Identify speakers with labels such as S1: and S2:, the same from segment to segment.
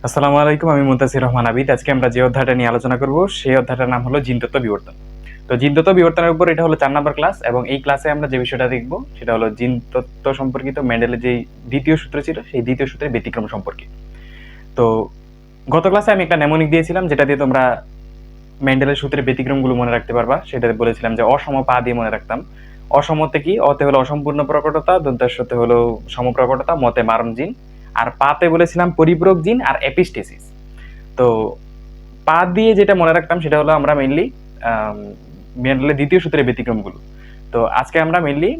S1: আসসালামু আলাইকুম, আমি মুনতাসির রহমান আবিদ। আজকে আমরা যে অধ্যায়টা নিয়ে আলোচনা করব সেই অধ্যায়টার নাম হলো জিনতত্ত্ব বিবর্তন। তো জিনতত্ত্ব বিবর্তনের উপর এটা হলো ৪ নাম্বার ক্লাস এবং এই ক্লাসে আমরা যে বিষয়টা দেখব সেটা হলো জিনতত্ত্ব সম্পর্কিত মেন্ডেলের যেই দ্বিতীয় সূত্র ছিল সেই দ্বিতীয় সূত্রের ব্যতিক্রম সম্পর্কে। তো গত ক্লাসে আমি একটা নেমোনিক দিয়েছিলাম যেটা দিয়ে তোমরা মেন্ডেলের সূত্রের ব্যতিক্রমগুলো মনে রাখতে পারবা। সেটা বলেছিলাম যে অসম পা দিয়ে মনে রাখতাম। অসমতে কি? অতে হলো অসম্পূর্ণ প্রকটতা, দন্তাস্যতে হলো সমপ্রকটতা, মতে মারণ জিন, আর পাতে বলেছিলাম পরিপূরক জিন আর এপিস্টেসিস। তো পা দিয়ে যেটা মনে রাখতাম সেটা হলো আমরা মেইনলি মেন্ডেলের দ্বিতীয় সূত্রের ব্যতিক্রমগুলো। তো আজকে আমরা মেইনলি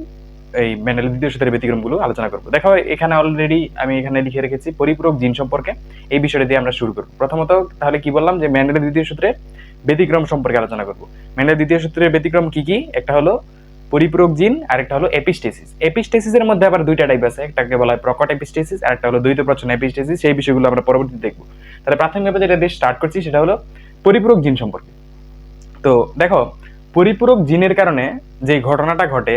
S1: এই মেন্ডেলের দ্বিতীয় সূত্রের ব্যতিক্রমগুলো আলোচনা করব। দেখো এখানে অলরেডি আমি এখানে লিখে রেখেছি পরিপূরক জিন সম্পর্কে। এই বিষয়টা দিয়ে আমরা শুরু করব। প্রথমত তাহলে কি বললাম যে মেন্ডেলের দ্বিতীয় সূত্রের ব্যতিক্রম সম্পর্কে আলোচনা করব। মেন্ডেলের দ্বিতীয় সূত্রের ব্যতিক্রম কি কি? একটা হলো পরিপূরক জিন আর একটা হলো এপিস্টেসিস। এপিস্টেসিসের মধ্যে আবার দুইটা টাইপ আছে, একটাকে বলা হয় প্রকট এপিস্টেসিস আর একটা হলো দ্বৈত প্রচ্ছন্ন এপিস্টেসিস। সেই বিষয়গুলো আমরা পরবর্তীতে দেখব। তাহলে প্রাথমিকভাবে যেটা দিয়ে স্টার্ট করছি সেটা হলো পরিপূরক জিন সম্পর্কে। তো দেখো পরিপূরক জিনের কারণে যে ঘটনাটা ঘটে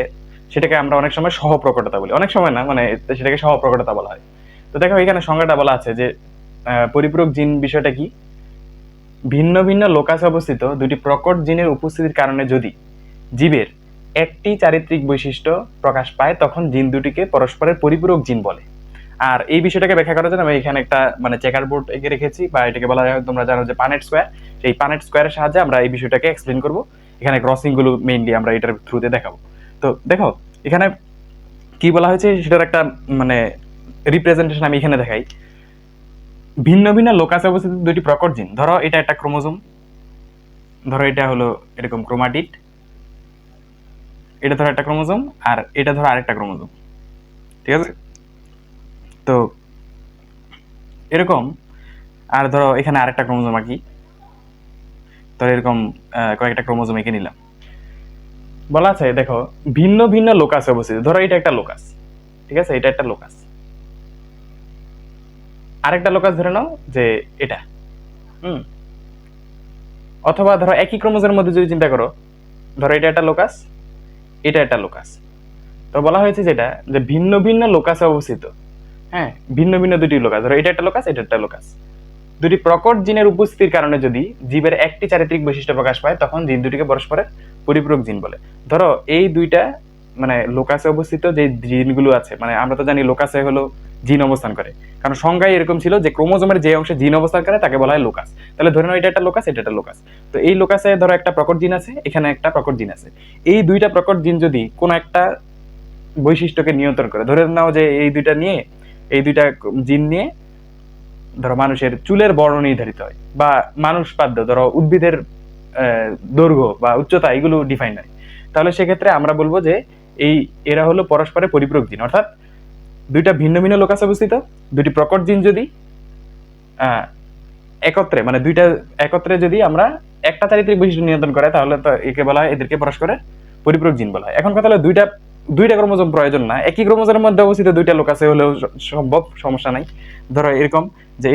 S1: সেটাকে আমরা অনেক সময় সহপ্রকটতা বলি, অনেক সময় না, মানে সেটাকে সহপ্রকটতা বলা হয়। তো দেখো এখানে সংজ্ঞাটা বলা আছে যে পরিপূরক জিন বিষয়টা কি? ভিন্ন ভিন্ন লোকাসে অবস্থিত দুটি প্রকট জিনের উপস্থিতির কারণে যদি জীবের একটি চারিত্রিক বৈশিষ্ট্য প্রকাশ পায় তখন জিন দুটিকে পরস্পরের পরিপূরক জিন বলে। আর এই বিষয়টাকে ব্যাখ্যা করার জন্য আমি এখানে একটা মানে চেকার বোর্ড এঁকে রেখেছি, বা এটাকে বলা হয়, তোমরা জানো যে পানেট স্কোয়ার। সেই পানেট স্কোয়ারের সাহায্যে আমরা এই বিষয়টাকে এক্সপ্লেন করব। এখানে ক্রসিং গুলো মেইনলি আমরা এটার থ্রুতে দেখাবো। তো দেখো এখানে কি বলা হয়েছে সেটার একটা মানে রিপ্রেজেন্টেশন আমি এখানে দেখাই। ভিন্ন ভিন্ন লোকাসে অবস্থিত দুটি প্রকট জিন, ধরো এটা একটা ক্রোমোজোম, ধরো এটা হলো এরকম ক্রোমাটিড, এটা ধরো একটা ক্রোমোজোম আর এটা ধরো আরেকটা ক্রোমোজোম, ঠিক আছে? তো এরকম, আর ধরো এখানে আরেকটা ক্রোমোজোম আঁকি, ধরো এরকম কয়েকটা ক্রোমোজোম এঁকে নিলাম। বলা আছে দেখো ভিন্ন ভিন্ন লোকাসে অবস্থিত, ধরো এটা একটা লোকাস, ঠিক আছে, এটা একটা লোকাস, আরেকটা লোকাস ধরে নাও যে এটা, হুম, অথবা ধরো একই ক্রোমোজোমের মধ্যে যদি চিন্তা করো, ধরো এটা একটা লোকাস, এটা একটা লোকাস। তো বলা হয়েছে যেটা যে ভিন্ন ভিন্ন লোকাসে অবস্থিত, হ্যাঁ, ভিন্ন ভিন্ন দুটি লোকাস, ধরো এটা একটা লোকাস, এটা একটা লোকাস, দুটি প্রকট জিনের উপস্থিতির কারণে যদি জীবের একটি চারিত্রিক বৈশিষ্ট্য প্রকাশ পায় তখন জিন দুটিকে পরস্পরের পরিপূরক জিন বলে। ধরো এই দুইটা মানে লোকাসে অবস্থিত যে জিনগুলো আছে, মানে আমরা তো জানি লোকাসে হলো জিন অবস্থান করে, কারণ সংজ্ঞায় এরকম ছিল যে ক্রোমোজোমের যে অংশে জিন অবস্থান করে তাকে বলা হয় লোকাস। তাহলে ধরে নাও এটা একটা লোকাস, এটা একটা লোকাস। তো এই লোকাসে ধরো একটা প্রকট জিন আছে, এখানে একটা প্রকট জিন আছে। এই দুইটা প্রকট জিন যদি কোনো একটা বৈশিষ্ট্যকে নিয়ন্ত্রণ করে, ধরে নাও যে এই দুইটা নিয়ে, এই দুইটা জিন নিয়ে ধরো মানুষের চুলের বর্ণ নির্ধারিত হয়, বা মানুষ পাদ্য ধরো উদ্ভিদের দৈর্ঘ্য বা উচ্চতা এগুলো ডিফাইন হয়, তাহলে সেক্ষেত্রে আমরা বলবো যে এই এরা হলো পরস্পরের পরিপূরক জিন। অর্থাৎ দুইটা ভিন্ন ভিন্ন লোকাসে অবস্থিত দুটি প্রকট জিন যদি একত্রে, মানে দুইটা একত্রে যদি আমরা একটা চারিত্রিক বৈশিষ্ট্য নিয়ন্ত্রণ করে তাহলে তো একে বলা হয়, এদেরকে পরস্পরের পরিপূরক জিন বলা হয়। এখন কথা হলো দুইটা দুইটা ক্রোমোজোম প্রয়োজন না, একই ক্রোমোজোমের মধ্যে অবস্থিত দুইটা লোকাসে হলেও সম্ভব, সমস্যা নাই। ধরো এরকম যে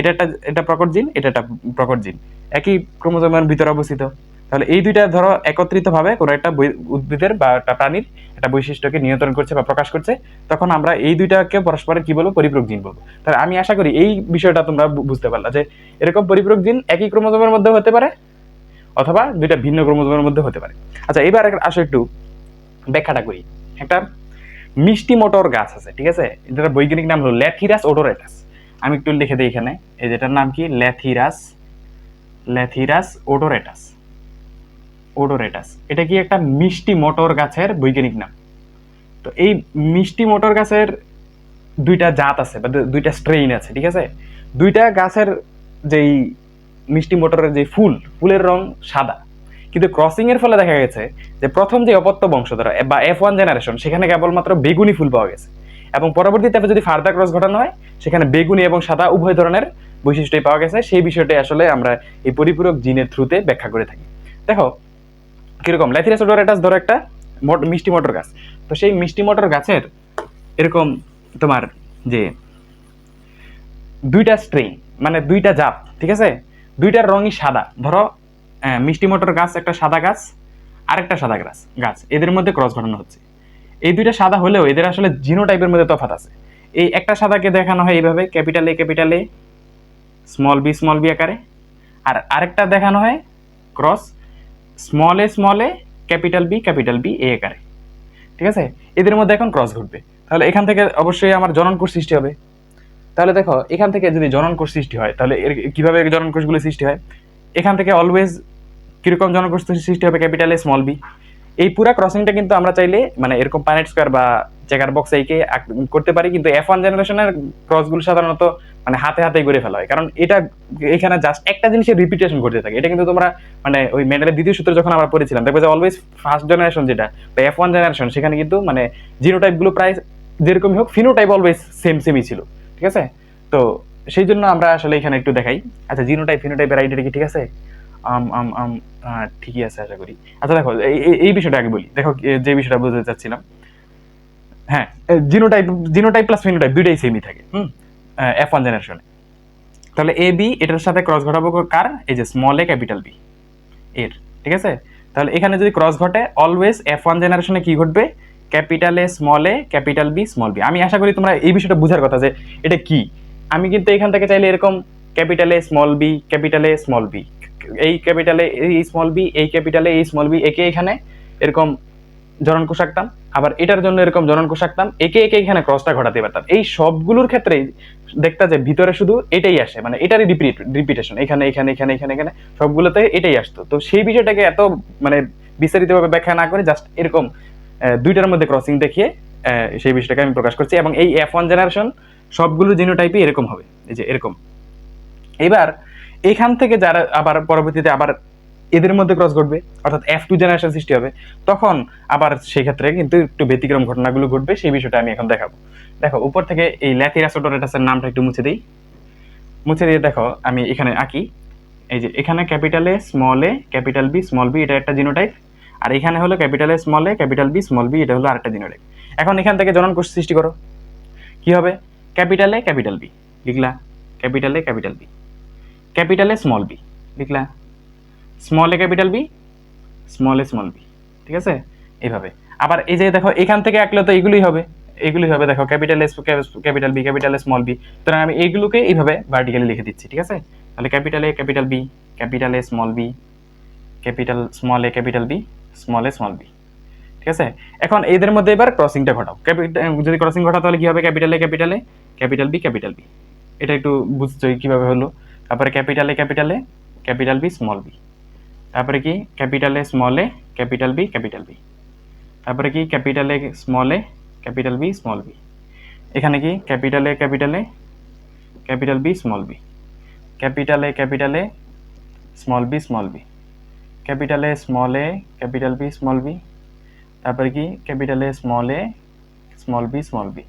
S1: এটা প্রকট জিন, এটা একটা প্রকট জিন, একই ক্রোমোজোমের ভিতরে অবস্থিত। তাহলে এই দুইটা ধরো একত্রিত ভাবে কোনো একটা উদ্ভিদের বা একটা প্রাণীর একটা বৈশিষ্ট্যকে নিয়ন্ত্রণ করছে বা প্রকাশ করছে, তখন আমরা এই দুইটাকে পরস্পরের কি বলবো? পরিপূরক জিন বলবো। তাহলে আমি আশা করি এই বিষয়টা তোমরা বুঝতে পারলা যে এরকম পরিপূরক জিন একই ক্রোমোজোমের মধ্যে হতে পারে অথবা দুইটা ভিন্ন ক্রোমোজোমের মধ্যে হতে পারে। আচ্ছা এবার আসো একটু ব্যাখ্যাটা করি। একটা মিষ্টি মটর গাছ আছে, ঠিক আছে, এটার বৈজ্ঞানিক নাম হলো ল্যাথিরাস ওডোরেটাস। আমি একটু লিখে দিই এখানে, এই যেটার নাম কি? ল্যাথিরাস, ল্যাথিরাস ওডোরেটাস। ওডোরেটাস এটা কি একটা মিষ্টি মটর গাছের বৈজ্ঞানিক নাম। তো এই মিষ্টি মটর গাছের দুইটা জাত আছে বা দুইটা স্ট্রেইন আছে, ঠিক আছে। দুইটা গাছের যেই মিষ্টি মটরের যে ফুলের রং সাদা, কিন্তু ক্রসিং এর ফলে দেখা গেছে যে প্রথম যে অপত্য বংশধর বা F1 জেনারেশন সেখানে কেবলমাত্র বেগুনি ফুল পাওয়া গেছে, এবং পরবর্তীতে যদি ফার্দার ক্রস ঘটানো হয় সেখানে বেগুনি এবং সাদা উভয় ধরনের বৈশিষ্ট্যই পাওয়া গেছে। সেই বিষয়টাই আসলে আমরা এই পরিপূরক জিনের থ্রুতে ব্যাখ্যা করে থাকি। দেখো কিরকম, ল্যাথিরাস ওডোরেটাস ধরো একটা মিষ্টি মটর গাছ। তো সেই মিষ্টি মটর গাছের এরকম তোমার যে দুইটা স্ট্রেইন, মানে দুইটা জাত, ঠিক আছে, দুইটার রঙই সাদা। ধরো মিষ্টি মটর গাছ একটা সাদা গাছ, আরেকটা সাদা গাছ, এদের মধ্যে ক্রস ঘটানো হচ্ছে। এই দুইটা সাদা হলেও এদের আসলে জিনোটাইপের মধ্যে তফাৎ আছে। এই একটা সাদাকে দেখানো হয় এইভাবে, ক্যাপিটাল এ, স্মল বি আকারে, আর আরেকটা দেখানো হয় cross small A capital B A আকারে। ঠিক আছে, এদের মধ্যে এখন ক্রস ঘটবে। তাহলে এখান থেকে অবশ্যই আমার জনন কোষ সৃষ্টি হবে। তাহলে দেখো এখান থেকে যদি জনন কোষ সৃষ্টি হয় তাহলে কিভাবে জনন কোষগুলো সৃষ্টি হয়, এখান থেকে অলওয়েজ কিরকম জনন কোষ সৃষ্টি হবে, ক্যাপিটাল এ স্মল বি। এই পুরা ক্রসিংটা কিন্তু আমরা চাইলে মানে এরকম পাইনেট স্কয়ার বা চেকার বক্স এইকে করতে পারি, কিন্তু F1 জেনারেশনের ক্রসগুলো সাধারণত মানে হাতে হাতেই করে ফেলা হয়, কারণ এটা এখানে জাস্ট একটা জিনিসের রিপিটেশন ঘটতে থাকে। এটা কিন্তু তোমরা মানে ওই মেন্ডেলের দ্বিতীয় সূত্র যখন আমরা পড়েছিলাম দেখবে যে অলওয়েজ ফার্স্ট জেনারেশন যেটা বা F1 জেনারেশন, সেখানে কিন্তু মানে জিনোটাইপ গুলো প্রায় যেরকমই হোক ফিনোটাইপ অলওয়েজ সেমই ছিল। ঠিক আছে, তো সেই জন্য আমরা আসলে এখানে একটু দেখাই। আচ্ছা, জিনোটাইপ ফিনোটাইপের আইডিয়া কি ঠিক আছে? ঠিকই আছে আশা করি। আচ্ছা দেখো এই বিষয়টা আগে বলি, দেখো যে বিষয়টা বলতে চাচ্ছিলাম। হ্যাঁ, জিনোটাইপ প্লাস ফিনোটাইপ দুইটাই সেমই থাকে F1 জেনারেশনে। তাহলে এ বি এটার সাথে ক্রস ঘটাবো কার, এই যে স্মল এ ক্যাপিটাল বি এর। ঠিক আছে, তাহলে এখানে যদি ক্রস ঘটে অলওয়েজ F1 জেনারেশনে কি ঘটবে, capital A capital B small B. আমি আশা করি তোমরা এই বিষয়টা বুঝার কথা যে এটা কি। আমি কিন্তু এখান থেকে চাইলে এরকম capital A small B, capital A small B, এই ক্যাপিটালে এই স্মল বি, এই ক্যাপিটালে এই স্মল বি, একে এখানে এরকম জনন কোষ আঁকতাম, আবার এটার জন্য এরকম জনন কোষ আঁকতাম, একে এখানে ক্রসটা ঘটাতে পারতাম। এই সবগুলোর ক্ষেত্রেই দেখতা যে ভিতরে শুধু এটাই আসে, মানে এটারই রিপিটেশন এখানে এখানে এখানে এখানে এখানে সবগুলোতে এটাই আসতো। তো সেই বিষয়টাকে এত মানে বিস্তারিতভাবে ব্যাখ্যা না করে জাস্ট এরকম দুইটার মধ্যে ক্রসিং দেখিয়ে সেই বিষয়টাকে আমি প্রকাশ করছি। এবং এই F1 জেনারেশন সবগুলো জিনোটাইপই এরকম হবে, এই যে এরকম। এবার এখান থেকে যারা আবার পরবর্তীতে আবার এদের মধ্যে ক্রস ঘটবে, অর্থাৎ F2 জেনারেশন সৃষ্টি হবে, তখন আবার সেই ক্ষেত্রে কিন্তু একটু ব্যতিক্রম ঘটনাগুলো ঘটবে, সেই বিষয়টা আমি এখন দেখাবো। দেখো উপর থেকে এই ল্যাথিরাসোডোরেটাসের নামটা একটু মুছে দিই, মুছে দিয়ে দেখো আমি এখানে আঁকি। এই যে এখানে capital A small A capital B small B, এটা একটা জিনোটাইপ, আর এখানে হলো capital A small A capital B small B, এটা হলো আরেকটা জিনোটাইপ। এখন এখান থেকে জনন কোষ সৃষ্টি করো, কি হবে, ক্যাপিটাল এ ক্যাপিটাল বি লিখলা, capital A capital B, capital A small B লিখলা, small A capital B, small A small B. ঠিক আছে, এইভাবে। আবার এই যে দেখো এখান থেকে আঁকলে তো এইগুলোই হবে, দেখো capital S capital B capital A small B. সুতরাং আমি এইগুলোকে এইভাবে ভার্টিক্যালি লিখে দিচ্ছি। ঠিক আছে, তাহলে capital A capital B, capital A small B, capital small A capital B, small A small B. ঠিক আছে, এখন এদের মধ্যে এবার ক্রসিংটা ঘটাও। যদি ক্রসিং ঘটাও তাহলে কি হবে, capital A capital A capital B capital B, এটা একটু বুঝছোই কিভাবে হলো। তারপরে capital A capital B small B, তারপরে কি capital A small A capital B capital B, তারপরে কি capital A small A capital B small B, এখানে কি capital A capital B small B, capital A small B small B, capital A small A capital B small B, তারপরে কি capital A small B small B,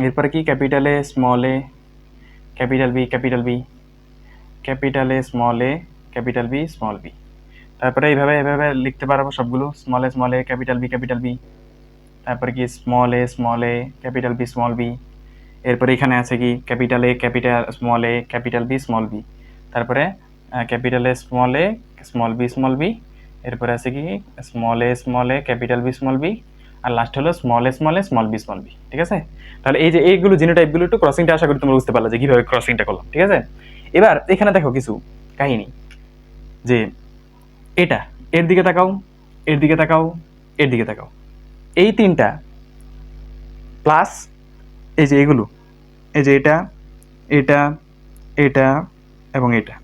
S1: এরপরে কি capital A small A capital B capital B, capital A small A capital B small B. তারপরে এইভাবে এভাবে লিখতে পারবো সবগুলো, স্মল এ ক্যাপিটাল বি, তারপরে কি small A capital B small B, এরপরে এখানে আছে কি capital A capital B small B, তারপরে ক্যাপিটাল এ স্মল বি, এরপরে আছে কি small A capital B small B, আর লাস্ট হলো স্মল এ স্মল বি। ঠিক আছে, তাহলে এই যে এইগুলো জিনোটাইপগুলো একটু ক্রসিংটা আশা করি তোমরা বুঝতে পারলে যে কিভাবে ক্রসিংটা করলাম। ঠিক আছে, এবার এখানে দেখো কিছু কাহিনী, যে এটা এর দিকে তাকাও, এর দিকে তাকাও, এর দিকে তাকাও, এই তিনটা প্লাস এই যে এগুলো, এই যে এটা এটা এটা এবং এটা,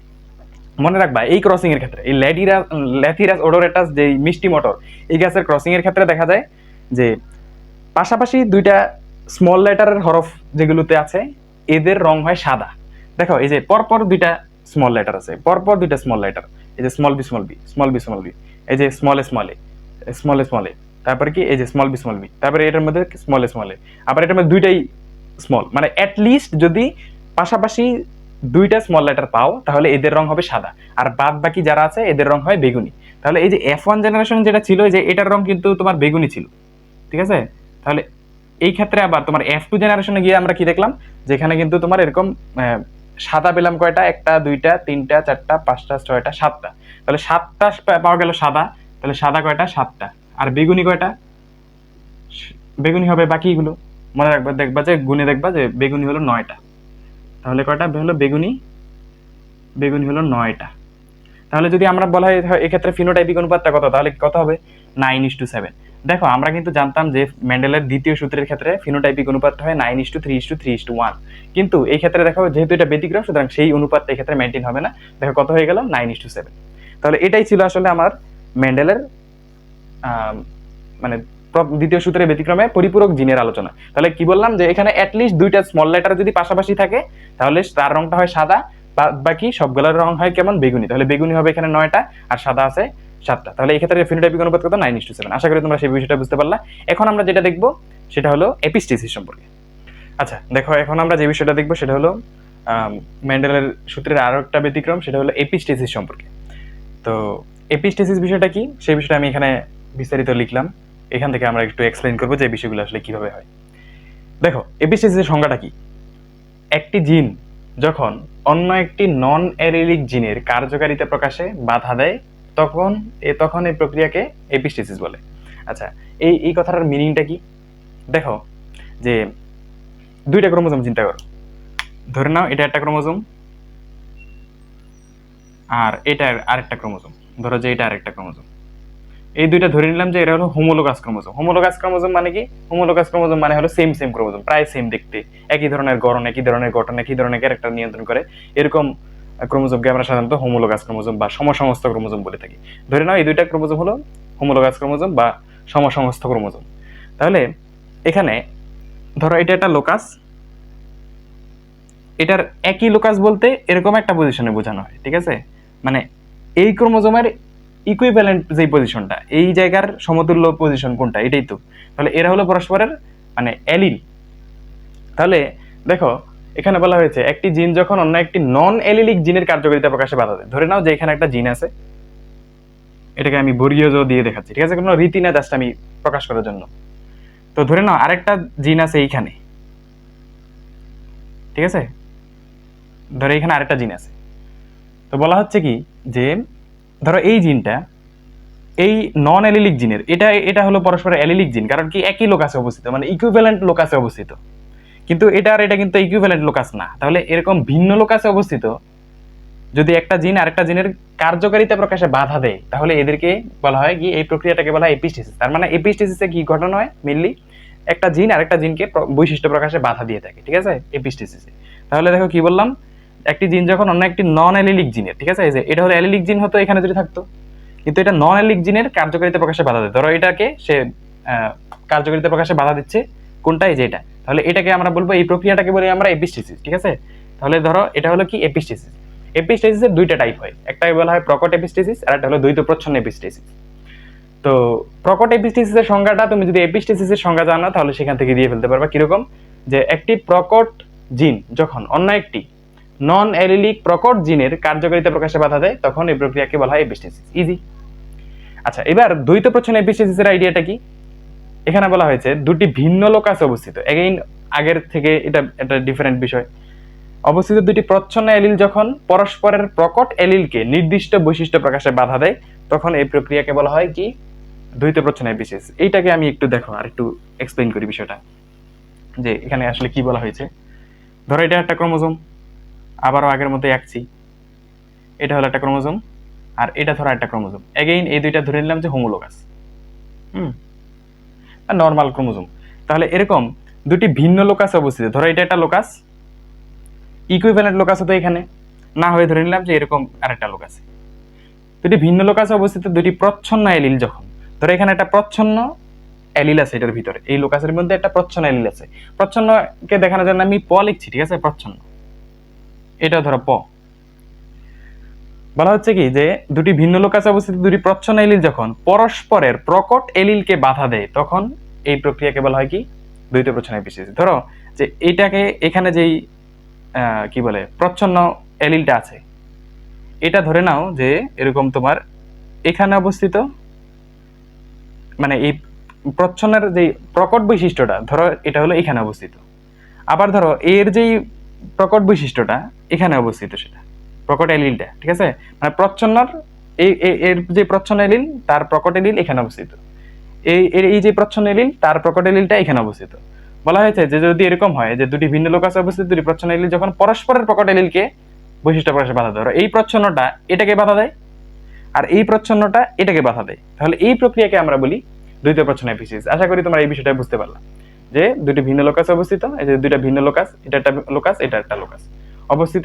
S1: মনে রাখবা এই ক্রসিং এর ক্ষেত্রে এই ল্যাথিরাস ওডোরেটাস যে মিষ্টি মটর এই গাছের ক্রসিং এর ক্ষেত্রে দেখা যায় যে পাশাপাশি দুইটা স্মল লেটারের হরফ যেগুলোতে আছে এদের রং হয় সাদা। দেখো এই যে পরপর দুইটা স্মল লেটার আছে, পরপর দুইটা স্মল লেটার, এই যে স্মল বি, এই যে স্মল এ, তারপরে কি এই যে স্মল বি, তারপরে এটার মধ্যে স্মল এ, আবার এটার মধ্যে দুইটাই স্মল, মানে অ্যাটলিস্ট যদি পাশাপাশি দুইটা স্মল লেটার পাও তাহলে এদের রং হবে সাদা, আর বাদ বাকি যারা আছে এদের রং হয় বেগুনি। তাহলে এই যে F1 জেনারেশন যেটা ছিল যে এটার রং কিন্তু তোমার বেগুনি ছিল। ঠিক আছে, তাহলে এই ক্ষেত্রে আবার তোমার F2 জেনারেশনে গিয়ে আমরা কি দেখলাম, যেখানে কিন্তু তোমার এরকম সাদা পেলাম কয়টা, একটা দুইটা তিনটা চারটা পাঁচটা ছয়টা সাতটা, তাহলে সাতটা পাওয়া গেল সাদা, তাহলে সাদা কয়টা, সাতটা, আর বেগুনি কয়টা, বেগুনি হবে বাকিগুলো। মনে রাখবা, দেখবা যে গুণে দেখবা যে বেগুনি হলো 9টা, তাহলে কয়টা হলো বেগুনি, বেগুনি হলো 9টা। তাহলে যদি আমরা বলা হয় এক্ষেত্রে ফিনোটাইপিক অনুপাতটা কত, তাহলে কত হবে 9:7। দেখো আমরা কিন্তু জানতাম যে মেন্ডেলের দ্বিতীয় সূত্রের ক্ষেত্রে ফিনোটাইপিক অনুপাতটা হয় 9:3:3:1, কিন্তু এই ক্ষেত্রে দেখো যেহেতু এটা ব্যতিক্রম, সুতরাং সেই অনুপাতটা এক্ষেত্রে মেনটেন হবে না। দেখো কত হয়ে গেল 9:7। তাহলে এটাই ছিল আসলে আমার মেন্ডেলের মানে দ্বিতীয় সূত্রের ব্যতিক্রমে পরিপূরক জিনের আলোচনা। তাহলে কি বললাম যে এখানে অ্যাটলিস্ট দুইটা স্মল লেটার যদি পাশাপাশি থাকে তাহলে তার রংটা হয় সাদা, বাকি সবগুলোর রং হয় কেমন বেগুনি। তাহলে বেগুনি হবে এখানে 9টা আর সাদা আছে 7টা। তাহলে এই ক্ষেত্রে ফিনোটাইপিক অনুপাত কত 9:7। আশা করি তোমরা সেই বিষয়টা বুঝতে পারলা। এখন আমরা যেটা দেখব সেটা হলো এপিস্টেসিস সম্পর্কে। আচ্ছা দেখো, এখন আমরা যে বিষয়টা দেখব সেটা হলো মেন্ডেলের সূত্রের আরো একটা ব্যতিক্রম, সেটা হলো এপিস্টেসিস সম্পর্কে। তো এপিস্টেসিস বিষয়টা কি সেই বিষয়টা আমি এখানে বিস্তারিত লিখলাম। এখান থেকে আমরা একটু এক্সপ্লেইন করবো যে বিষয়গুলো আসলে কিভাবে হয়। দেখো এপিস্টেসিসের সংজ্ঞাটা কি। একটি জিন যখন অন্য একটি নন অ্যালিলিক জিনের কার্যকারিতা প্রকাশে বাধা দেয় তখন এই প্রক্রিয়াকে এপিস্টেসিস বলে। আচ্ছা এই কথাটার মিনিংটা কি। দেখো যে দুইটা ক্রোমোজোম চিন্তা করো, ধরে নাও এটা একটা ক্রোমোজোম আর এটা আরেকটা ক্রোমোজোম, ধরো যে এটা আরেকটা ক্রোমোজোম। এই দুইটা ধরে নিলাম যে এটা হলো হোমোলোগাস ক্রোমোজোম। হোমোলোগাস ক্রোমোজোম মানে কি? হোমোলোগাস ক্রোমোজোম মানে হলো সেম সেম ক্রোমোজোম, প্রায় সেম দেখতে, একই ধরনের গড়ন, একই ধরনের গঠন, একই ধরনের ক্যারেক্টার নিয়ন্ত্রণ করে, এরকম ক্রোমোজোমকে আমরা সাধারণত হোমোলোগাস ক্রোমোজোম বা সমসমস্ত ক্রোমোজোম বলে থাকি। ধরে নাও এই দুইটা ক্রোমোজোম হলো হোমোলোগাস ক্রোমোজোম বা সমসমস্ত ক্রোমোজোম। তাহলে এখানে ধরো এটা একটা লোকাস, এটার একই লোকাস বলতে এরকম একটা পজিশনে বোঝানো হয়, ঠিক আছে? মানে এই ক্রোমোজোমের ইকুইভ্যালেন্ট যে পজিশনটা, এই জায়গার সমতুল্য পজিশন কোনটা, এটাই তো। তাহলে এরা হলো পরস্পরের মানে অ্যালিল। তাহলে দেখো এখানে বলা হয়েছে একটি জিন যখন অন্য একটি নন অ্যালিলিক জিনের কার্যকারিতা প্রকাশে বাধা দেয়। ধরে নাও যে এখানে একটা জিন আছে, এটাকে আমি বর্গীয় জ দিয়ে দেখাচ্ছি, ঠিক আছে? কোনো রীতি না, জাস্ট আমি প্রকাশ করার জন্য। তো ধরে নাও আরেকটা জিন আছে এইখানে, ঠিক আছে? ধরো এখানে আরেকটা জিন আছে। তো বলা হচ্ছে কি যে ধরো এই জিনটা এই নন অ্যালিলিক জিনের, এটা হলো পরস্পর অ্যালিলিক জিন, কারণ কি একই লোকাসে অবস্থিত, মানে ইকুইভ্যালেন্ট লোকাসে অবস্থিত। কিন্তু এটা কিন্তু ইকুইভ্যালেন্ট লোকাস না। তাহলে এরকম ভিন্ন লোকাসে অবস্থিত যদি একটা জিন আরেকটা জিনের কার্যকারিতা প্রকাশে বাধা দেয় তাহলে এদেরকে বলা হয় কি, এই প্রক্রিয়াটাকে বলা হয় এপিস্টেসিস। তার মানে এপিস্টেসিসে কি ঘটনা হয়, মেইনলি একটা জিন আরেকটা জিনকে বৈশিষ্ট্য প্রকাশে বাধা দিয়ে থাকে, ঠিক আছে, এপিস্টেসিসে। তাহলে দেখো কি বললাম, একটি জিন যখন অন্য একটি নন অ্যালিলিক জিনের, ঠিক আছে, এই যে এটা হলো অ্যালিলিক জিন হতো এখানে যদি থাকতো, কিন্তু এটা নন অ্যালিলিক জিনের কার্যকারিতা প্রকাশে বাধা দেয়। ধরো এটাকে সে কার্যকারিতা প্রকাশে বাধা দিচ্ছে, কোনটা, এই যে এটা। তাহলে এটাকে আমরা বলবো, এই প্রক্রিয়াটাকে বলি আমরা এপিস্টেসিস, ঠিক আছে? তাহলে ধরো এটা হলো কি এপিস্টেসিস। এপিস্টেসিসের দুইটা টাইপ হয়, একটাকে বলা হয় প্রকট এপিস্টেসিস আর একটা হলো দ্বৈত প্রচ্ছন্ন এপিস্টেসিস। তো প্রকট এপিস্টেসিসের সংজ্ঞাটা তুমি যদি এপিস্টেসিসের সংজ্ঞা জানো তাহলে সেখান থেকে দিয়ে ফেলতে পারবা। কিরকম, যে একটি প্রকট জিন যখন অন্য একটি নন অ্যালিলিক প্রকট জিনের কার্যকারিতা প্রকাশে বাধা দেয় তখন এই প্রক্রিয়াকে বলা হয় এপিস্টেসিস। ইজি। আচ্ছা এবার দ্বৈত প্রচ্ছন্ন এপিস্টেসিসের আইডিয়াটা কি। এখানে বলা হয়েছে দুটি ভিন্ন লোকাসে অবস্থিত, এগেইন আগের থেকে এটা একটা ডিফারেন্ট বিষয়, অবস্থিত দুটি প্রচ্ছন্ন এলিল যখন পরস্পরের প্রকট এলিলকে নির্দিষ্ট বৈশিষ্ট্য প্রকাশে বাধা দেয় তখন এই প্রক্রিয়াকে বলা হয় কি, দ্বৈত প্রচ্ছন্ন এপিস্টেসিস। এইটাকে আমি একটু দেখো আর একটু এক্সপ্লেইন করি বিষয়টা, যে এখানে আসলে কি বলা হয়েছে। ধরো এটা একটা ক্রোমোজোম, আবারও আগের মতোই আঁকছি, এটা হলো একটা ক্রোমোজোম আর এটা ধরো একটা ক্রোমোজোম। এগেইন এই দুইটা ধরে নিলাম যে হোমোলোগাস, নর্মাল ক্রোমোজোম। তাহলে এরকম দুটি ভিন্ন লোকাসে অবস্থিত, ধরো এটা একটা লোকাস, ইকুইভ্যালেন্ট লোকাস হতো এখানে না হয়ে ধরে নিলাম যে এরকম আরেকটা লোকাস। দুটি ভিন্ন লোকাসে অবস্থিত দুটি প্রচ্ছন্ন এলিল যখন, ধরো এখানে একটা প্রচ্ছন্ন এলিল আছে এটার ভিতরে, এই লোকাসের মধ্যে একটা প্রচ্ছন্ন এলিল আছে। প্রচ্ছন্নকে দেখানোর জন্য আমি প লিখছি, ঠিক আছে, প্রচ্ছন্ন, এটা ধরো প। বলা হচ্ছে কি যে দুটি ভিন্ন লোকাসে অবস্থিত দুটি প্রচ্ছন্ন এলিল যখন পরস্পরের প্রকট এলিলকে বাধা দেয় তখন এই প্রক্রিয়াকে বলা হয় কি, দ্বৈত প্রচ্ছন্ন এপিস্টেসিস। ধরো যে এইটাকে এখানে যেই কি বলে প্রচ্ছন্ন এলিলটা আছে, এটা ধরে নাও যে এরকম তোমার এখানে অবস্থিত, মানে এই প্রচ্ছন্নের যে প্রকট বৈশিষ্ট্যটা ধরো এটা হলো এখানে অবস্থিত, আবার ধরো এর যেই প্রকট বৈশিষ্ট্যটা এখানে অবস্থিত, সেটা প্রকট এলিলটা, ঠিক আছে? মানে প্রচ্ছন্নর এর যে প্রচ্ছন্ন এলিল তার প্রকট এলিল এখানে অবস্থিত, এই যে প্রচ্ছন্ন এলিল তার প্রকট এলিলটা এখানে অবস্থিত। বলা হয়েছে যে যদি এরকম হয় যে দুটি ভিন্ন লোকাসে অবস্থিত দুটি প্রচ্ছন্ন এলিল যখন পরস্পরের প্রকট এলিলকে বৈশিষ্ট্য প্রকাশে বাধা দেয়। এই প্রচ্ছন্নটা এটাকে বাধা দেয় আর এই প্রচ্ছন্নটা এটাকে বাধা দেয়, তাহলে এই প্রক্রিয়াকে আমরা বলি দ্বৈত প্রচ্ছন্ন এপিসিস। আশা করি তোমরা এই বিষয়টা বুঝতে পারলা যে দুটি ভিন্ন লোকাসে অবস্থিত, এই যে দুইটা ভিন্ন লোকাস, এটা একটা লোকাস, এটা একটা লোকাস অবস্থিত,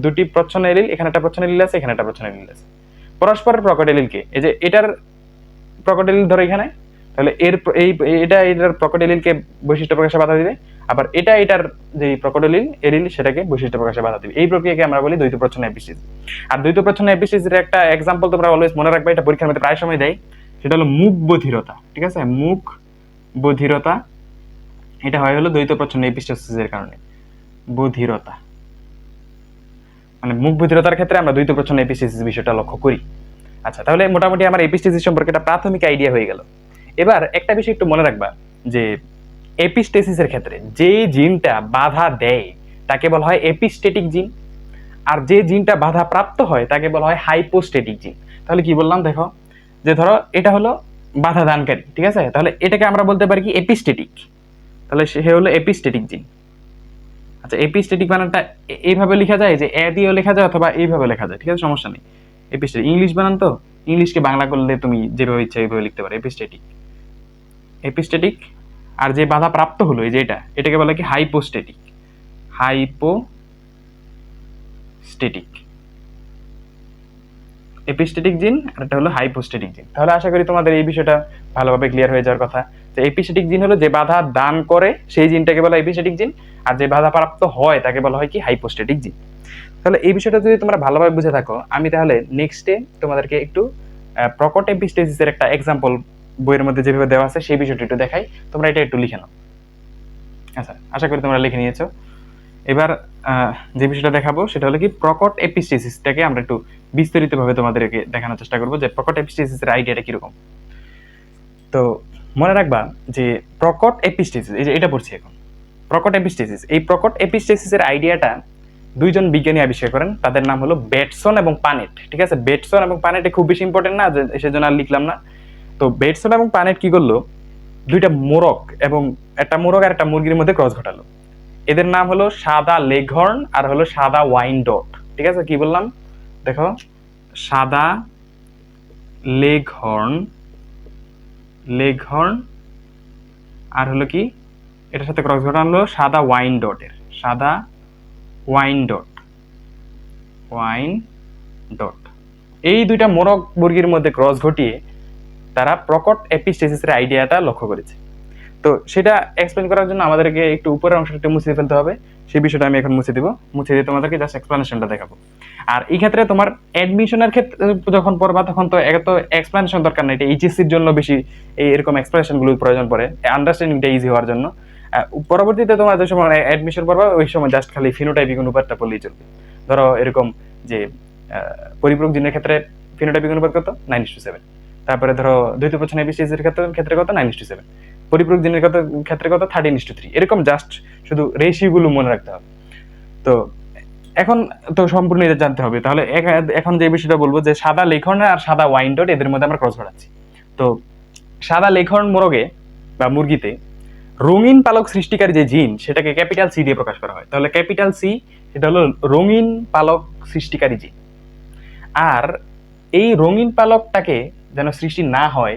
S1: দুটি প্রচ্ছন্ন এলিল, এখানে একটা প্রচ্ছন্ন এলিল আছে, এখানে একটা প্রচ্ছন্ন এলিল আছে। পরস্পরের প্রকট এলিলকে, এই যে এটার প্রকট এলিল ধরো এখানে, তাহলে এটার প্রকট এলিলকে বৈশিষ্ট্য প্রকাশে বাধা দিবে, আবার এটার যে প্রকট এলিল সেটাকে বৈশিষ্ট্য প্রকাশে বাধা দিবে। এই প্রক্রিয়াকে আমরা বলি দ্বৈত প্রচ্ছন্ন এপিসিস। আর দ্বৈত প্রচ্ছন্ন এপিসিসের একটা এক্সাম্পল তোমরা অলওয়েজ মনে রাখবে, এটা পরীক্ষার মধ্যে প্রায় সময় দেয়, সেটা হলো মুখ বধিরতা। ঠিক আছে, মুখ বধিরতা, এটা হয় হলো দ্বৈত প্রচ্ছন্ন এপিসিসের কারণে। বধিরতা মানে মুখ বধিরতার ক্ষেত্রে আমরা দ্বৈত প্রচ্ছন্ন এপিসিস বিষয়টা লক্ষ্য করি। আচ্ছা, তাহলে মোটামুটি আমার এপিস্টেসিস সম্পর্কে একটা প্রাথমিক আইডিয়া হয়ে গেল। এবার একটা বিষয় একটু মনে রাখবা যে এপিস্টেসিসের ক্ষেত্রে যে জিনটা বাধা দেয় তাকে বলা হয় এপিস্টেটিক জিন, আর যে জিনটা বাধা প্রাপ্ত হয় তাকে বলা হয় হাইপোস্টেটিক জিন। তাহলে কি বললাম দেখো, যে ধরো এটা হলো বাধা দানকারী, ঠিক আছে, তাহলে এটাকে আমরা বলতে পারি কি এপিস্টেটিক, তাহলে সে হলো এপিস্টেটিক জিন। আচ্ছা, এপিস্টেটিক বানানটা এইভাবে লেখা যায়, যে এ দিয়েও লেখা যায় অথবা এইভাবে লেখা যায়, ঠিক আছে, সমস্যা নেই। এপিস্টেটিক ইংলিশ বানান তো, ইংলিশকে বাংলা করলে তুমি যেভাবে ইচ্ছা এইভাবে লিখতে পারো, এপিস্টেটিক। এপিস্টেটিক আর যে বাধা প্রাপ্ত হলো এই যে এটাকে বলে কি হাইপোস্টেটিক। হাইপোস্টেটিক এপিস্টেটিক জিন, আর এটা হলো হাইপোস্টেটিক জিন। তাহলে আশা করি তোমাদের এই বিষয়টা ভালোভাবে ক্লিয়ার হয়ে যাওয়ার কথা, যে এপিস্টেটিক জিন হলো যে বাধা দান করে সেই জিনটাকে বলা এপিস্টেটিক জিন, আর যে বাধা প্রাপ্ত হয় তাকে বলা হয় কি হাইপোস্টেটিক জিন। তাহলে এই বিষয়টা যদি তোমরা ভালোভাবে বুঝে থাকো, আমি তাহলে নেক্সটে তোমাদেরকে একটু প্রকট এপিস্টেসিসের একটা এক্সাম্পল বইয়ের মধ্যে যেভাবে দেওয়া আছে সেই বিষয়টা একটু দেখাই, তোমরা এটা একটু লিখে নাও। আচ্ছা, আশা করি তোমরা লিখে নিয়েছো। এবার যে বিষয়টা দেখাবো সেটা হলো কি প্রকট এপিস্টেসিসটাকে আমরা একটু বিস্তারিতভাবে তোমাদেরকে দেখানোর চেষ্টা করবো, যে প্রকট এপিস্টেসিসের আইডিয়াটা কিরকম। তো মনে রাখবা যে প্রকট এপিস্টেসিস, এই যে এটা পড়ছি এখন, প্রকট এপিস্টেসিস, এই প্রকট এপিস্টেসিসের আইডিয়াটা দুইজন বিজ্ঞানী আবিষ্কার করেন, তাদের নাম হলো বেটসন এবং পানেট। ঠিক আছে, বেটসন এবং পানেট খুব বেশি ইম্পর্টেন্ট না, সেজন্য আর লিখলাম না। তো বেটসন এবং পানেট কি করলো, দুইটা মোরগ এবং একটা মোরগ আর একটা মুরগির মধ্যে ক্রস ঘটালো। এদের নাম হলো সাদা লেঘর্ন আর হলো সাদা ওয়াইনডট। ঠিক আছে, কি বললাম দেখো, সাদা লেঘর্ন আর হলো কি এটার সাথে ক্রস ঘটানো হলো সাদা ওয়াইনডটের, সাদা ওয়াইনডট। এই দুইটা মোরগ মুরগির মধ্যে ক্রস ঘটিয়ে তারা প্রকট এপিস্টেসিসের আইডিয়াটা লক্ষ্য করেছে। তো সেটা এক্সপ্লেন করার জন্য আমাদেরকে একটু উপরের অংশটা মুছে ফেলতে হবে, সেই বিষয়টা আমি এখন মুছে দিয়ে তোমাদেরকে জাস্ট এক্সপ্লেনেশনটা দেখাবো। আর এই ক্ষেত্রে তোমার অ্যাডমিশনের ক্ষেত্রে যখন পড়বা তখন তো এত এক্সপ্লেনেশন দরকার নেই, এটা এইচএসসির জন্য বেশি এরকম এক্সপ্লেনেশনগুলো প্রয়োজন পড়ে আন্ডারস্ট্যান্ডিংটা ইজি হওয়ার জন্য। পরবর্তীতে তোমার যে সময় অ্যাডমিশন পড়বা ওই সময় জাস্ট খালি ফিনোটাইপিক অনুপাতটা পড়লেই চলবে। ধরো এরকম যে পরিপূরক জিনের ক্ষেত্রে ফিনোটাইপিক অনুপাত কত 9:7, তারপরে ধরো দ্বৈত প্রচ্ছন্ন এপিস্টেসিসের ক্ষেত্রে কত 9:7, পরিপূরক জিনের ক্ষেত্রে কত 13:3, এরকম জাস্ট শুধু রেশিওগুলো মনে রাখতে হবে। তো এখন তো সম্পূর্ণ এটা জানতে হবে। তাহলে এখন যে বিষয়টা বলবো, যে সাদা লেঘর্ন আর সাদা ওয়াইনডট এদের মধ্যে আমরা ক্রস ঘটাচ্ছি। তো সাদা লেঘর্ন মোরগে বা মুরগিতে রঙিন পালক সৃষ্টিকারী যে জিন সেটাকে ক্যাপিটাল সি দিয়ে প্রকাশ করা হয়। তাহলে ক্যাপিটাল সি এটা হলো রঙিন পালক সৃষ্টিকারী জিন, আর এই রঙিন পালকটাকে যেন সৃষ্টি না হয়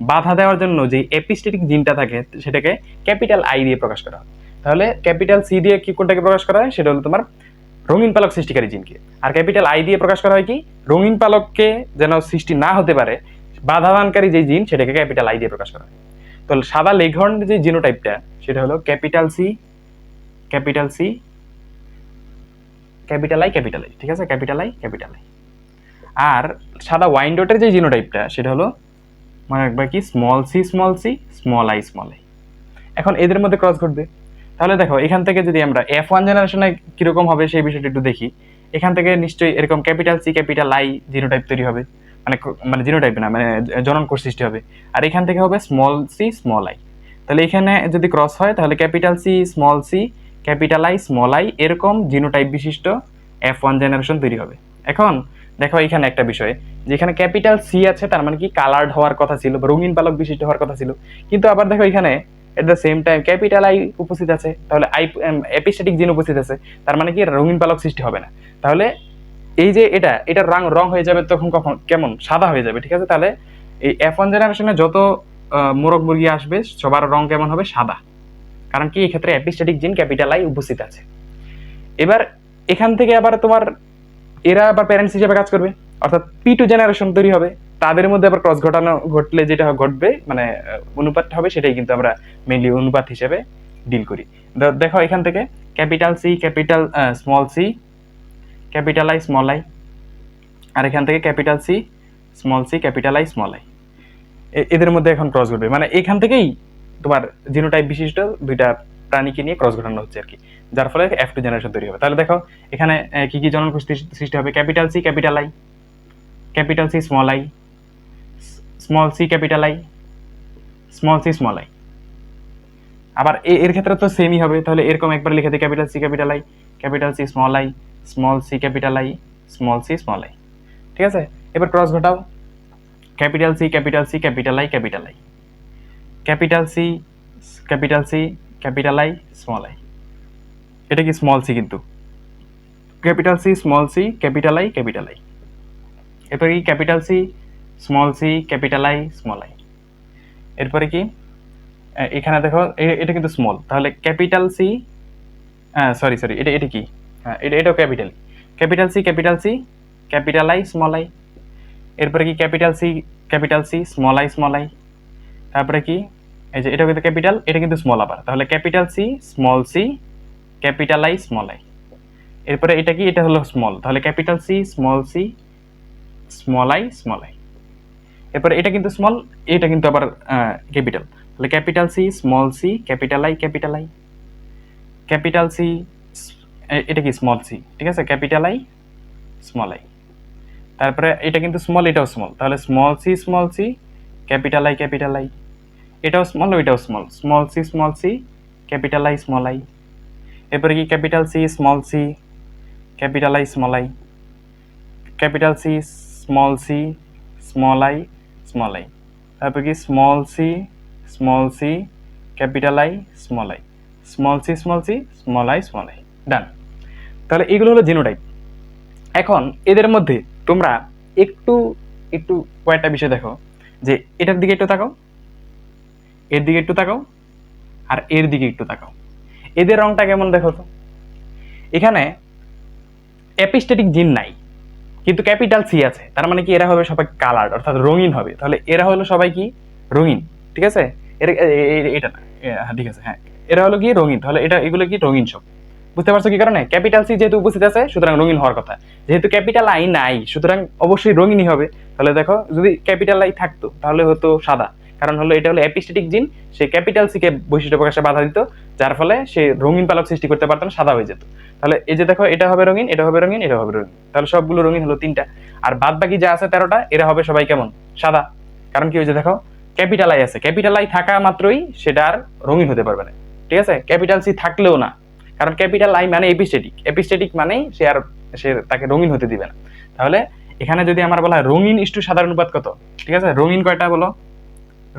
S1: বাধা দেওয়ার জন্য যে এপিস্টেটিক জিনটা থাকে সেটাকে ক্যাপিটাল আই দিয়ে প্রকাশ করা হয়। তাহলে ক্যাপিটাল সি দিয়ে কি কোনটাকে প্রকাশ করা হয়, সেটা হলো তোমার রঙিন পালক সৃষ্টিকারী জিনকে, আর ক্যাপিটাল আই দিয়ে প্রকাশ করা হয় কি রঙিন পালককে যেন সৃষ্টি না হতে পারে বাধাদানকারী যে জিন সেটাকে ক্যাপিটাল আই দিয়ে প্রকাশ করা হয়। তো সাদা লেঘর্নের যে জিনোটাইপটা সেটা হলো ক্যাপিটাল আই, ঠিক আছে, ক্যাপিটাল আই। আর সাদা ওয়াইনডটের যে জিনোটাইপটা সেটা হলো মানে একবার কি স্মল সি, স্মল আই। এখন এদের মধ্যে ক্রস ঘটবে। তাহলে দেখো এখান থেকে যদি আমরা F1 জেনারেশনে কিরকম হবে সেই বিষয়টা একটু দেখি, এখান থেকে নিশ্চয়ই এরকম capital C capital I genotype তৈরি হবে, মানে জিনোটাইপ না মানে জনন কোষ সৃষ্টি হবে, আর এখান থেকে হবে স্মল সি স্মল আই। তাহলে এখানে যদি ক্রস হয় তাহলে capital C capital I small I এরকম জিনোটাইপ বিশিষ্ট F1 জেনারেশন তৈরি হবে। এখন দেখো এখানে একটা বিষয়, যেখানে ক্যাপিটাল সি আছে তার মানে কি কালার্ড হওয়ার কথা ছিল, রঙিন পালক বিশিষ্ট হওয়ার কথা ছিল, কিন্তু আবার দেখো এখানে at the same time capital I উপস্থিত আছে, তাহলে এপিস্ট্যাটিক জিন উপস্থিত আছে, তার মানে কি রঙিন পালক সৃষ্টি হবে না। তাহলে এই যে এটার রং হয়ে যাবে তখন কখন কেমন সাদা হয়ে যাবে, ঠিক আছে। তাহলে এই F1 জেনারেশনে যত মোরগ মুরগি আসবে সবার রং কেমন হবে, সাদা, কারণ কি এই ক্ষেত্রে এপিস্ট্যাটিক জিন ক্যাপিটাল আই উপস্থিত আছে। এবার এখান থেকে আবার তোমার এরা আবার প্যারেন্টস হিসেবে কাজ করবে, অর্থাৎ P2 জেনারেশন তৈরি হবে, তাদের মধ্যে আবার ক্রস ঘটলে যেটা ঘটবে মানে অনুপাতটা হবে, সেটাই কিন্তু আমরা মেইনলি অনুপাত হিসেবে ডিল করি। দেখো এখান থেকে capital C capital small C capital I small I, আর এখান থেকে capital C small C capital I small I, এদের মধ্যে এখন ক্রস ঘটবে, মানে এখান থেকেই তোমার জিনোটাইপ বিশিষ্ট দুইটা প্রাণীকে নিয়ে ক্রস ঘটানো হচ্ছে আর কি, যার ফলে F2 জেনারেশন তৈরি হবে। তাহলে দেখো এখানে কি কি জনন সৃষ্টি হবে, capital C capital I, capital C small I, small C capital I, small C small I. আবার এর ক্ষেত্রে তো সেমই হবে, তাহলে এরকম একবার লিখে দিই capital C capital I, capital C small I, small C capital I, small C small I, ঠিক আছে। এবার ক্রস ঘটাও, capital C capital C capital I capital I, capital C capital C capital I small I, এটা কি small C, কিন্তু capital C small C capital I capital I, এরপরে কি capital C small C capital I small I, এরপরে কি এখানে দেখো এটা কিন্তু স্মল, তাহলে ক্যাপিটাল সি সরি এটা কি, হ্যাঁ এটাও capital, capital C capital C capital I small I, এরপরে কি ক্যাপিটাল সি স্মল আই, তারপরে কি এই যে এটা কিন্তু ক্যাপিটাল, এটা কিন্তু স্মল আবার, তাহলে capital C small C capital I small I, এরপরে এটা কি, এটা হলো স্মল, তাহলে capital C small C small I, এরপরে এটা কিন্তু স্মল, এটা কিন্তু আবার ক্যাপিটাল, তাহলে capital C small C capital I, capital C এটা কি স্মল সি, ঠিক আছে, ক্যাপিটাল আই স্মল আই, তারপরে এটা কিন্তু স্মল, এটাও স্মল, তাহলে স্মল সি ক্যাপিটাল আই, এটাও স্মল ওইটাও small C capital I small I, এরপরে কি capital C small C capital I small I, capital C small I, তারপর কি small C capital I small I, small C small I, done. তাহলে এগুলো হলো genotype. এখন এদের মধ্যে তোমরা একটু কয়েকটা বিষয় দেখো, যে এটার দিকে একটু তাকাও, এর দিকে একটু তাকাও, আর এর দিকে একটু তাকাও, এদের রংটা কেমন দেখো তো। এখানে এপিস্ট্যাটিক জিন নাই, কিন্তু ক্যাপিটাল সি আছে, তার মানে কি এরা হবে সবাই কালার্ড, অর্থাৎ রঙিন হবে, তাহলে এরা হলো সবাই কি রঙিন, ঠিক আছে। এটা না, হ্যাঁ ঠিক আছে, হ্যাঁ এরা হলো কি রঙিন, তাহলে এগুলো কি রঙিন সব, বুঝতে পারছো কি কারণে, ক্যাপিটাল সি যেহেতু উপস্থিত আছে সুতরাং রঙিন হওয়ার কথা, যেহেতু ক্যাপিটাল আই নাই সুতরাং অবশ্যই রঙিনই হবে। তাহলে দেখো যদি ক্যাপিটাল আই থাকতো তাহলে হতো সাদা, কারণ হলো এটা হলো এপিস্ট্যাটিক জিন, সে ক্যাপিটাল সি কে বৈশিষ্ট্য প্রকাশে বাধা দিত, যার ফলে সে রঙিন পালক সৃষ্টি করতে পারতো না, সাদা হয়ে যেত। তাহলে এই যে দেখো এটা হবে রঙিন, এটা হবে রঙিন, এটা হবে রঙিন, তাহলে সবগুলো রঙিন হলো 3টা, আর বাদ বাকি যা আছে 13টা এরা হবে সবাই কেমন, সাদা। কারণ কি, ওই যে দেখো ক্যাপিটাল আই আছে, ক্যাপিটাল আই থাকা মাত্রই সেটা আর রঙিন হতে পারবে না, ঠিক আছে, ক্যাপিটাল সি থাকলেও না, কারণ ক্যাপিটাল আই মানে এপিস্ট্যাটিক মানেই সে তাকে রঙিন হতে দিবে না। তাহলে এখানে যদি আমার বলা হয় রঙিন ইস্টু সাধারণ অনুপাত কত, ঠিক আছে, রঙিন কয়টা বলো,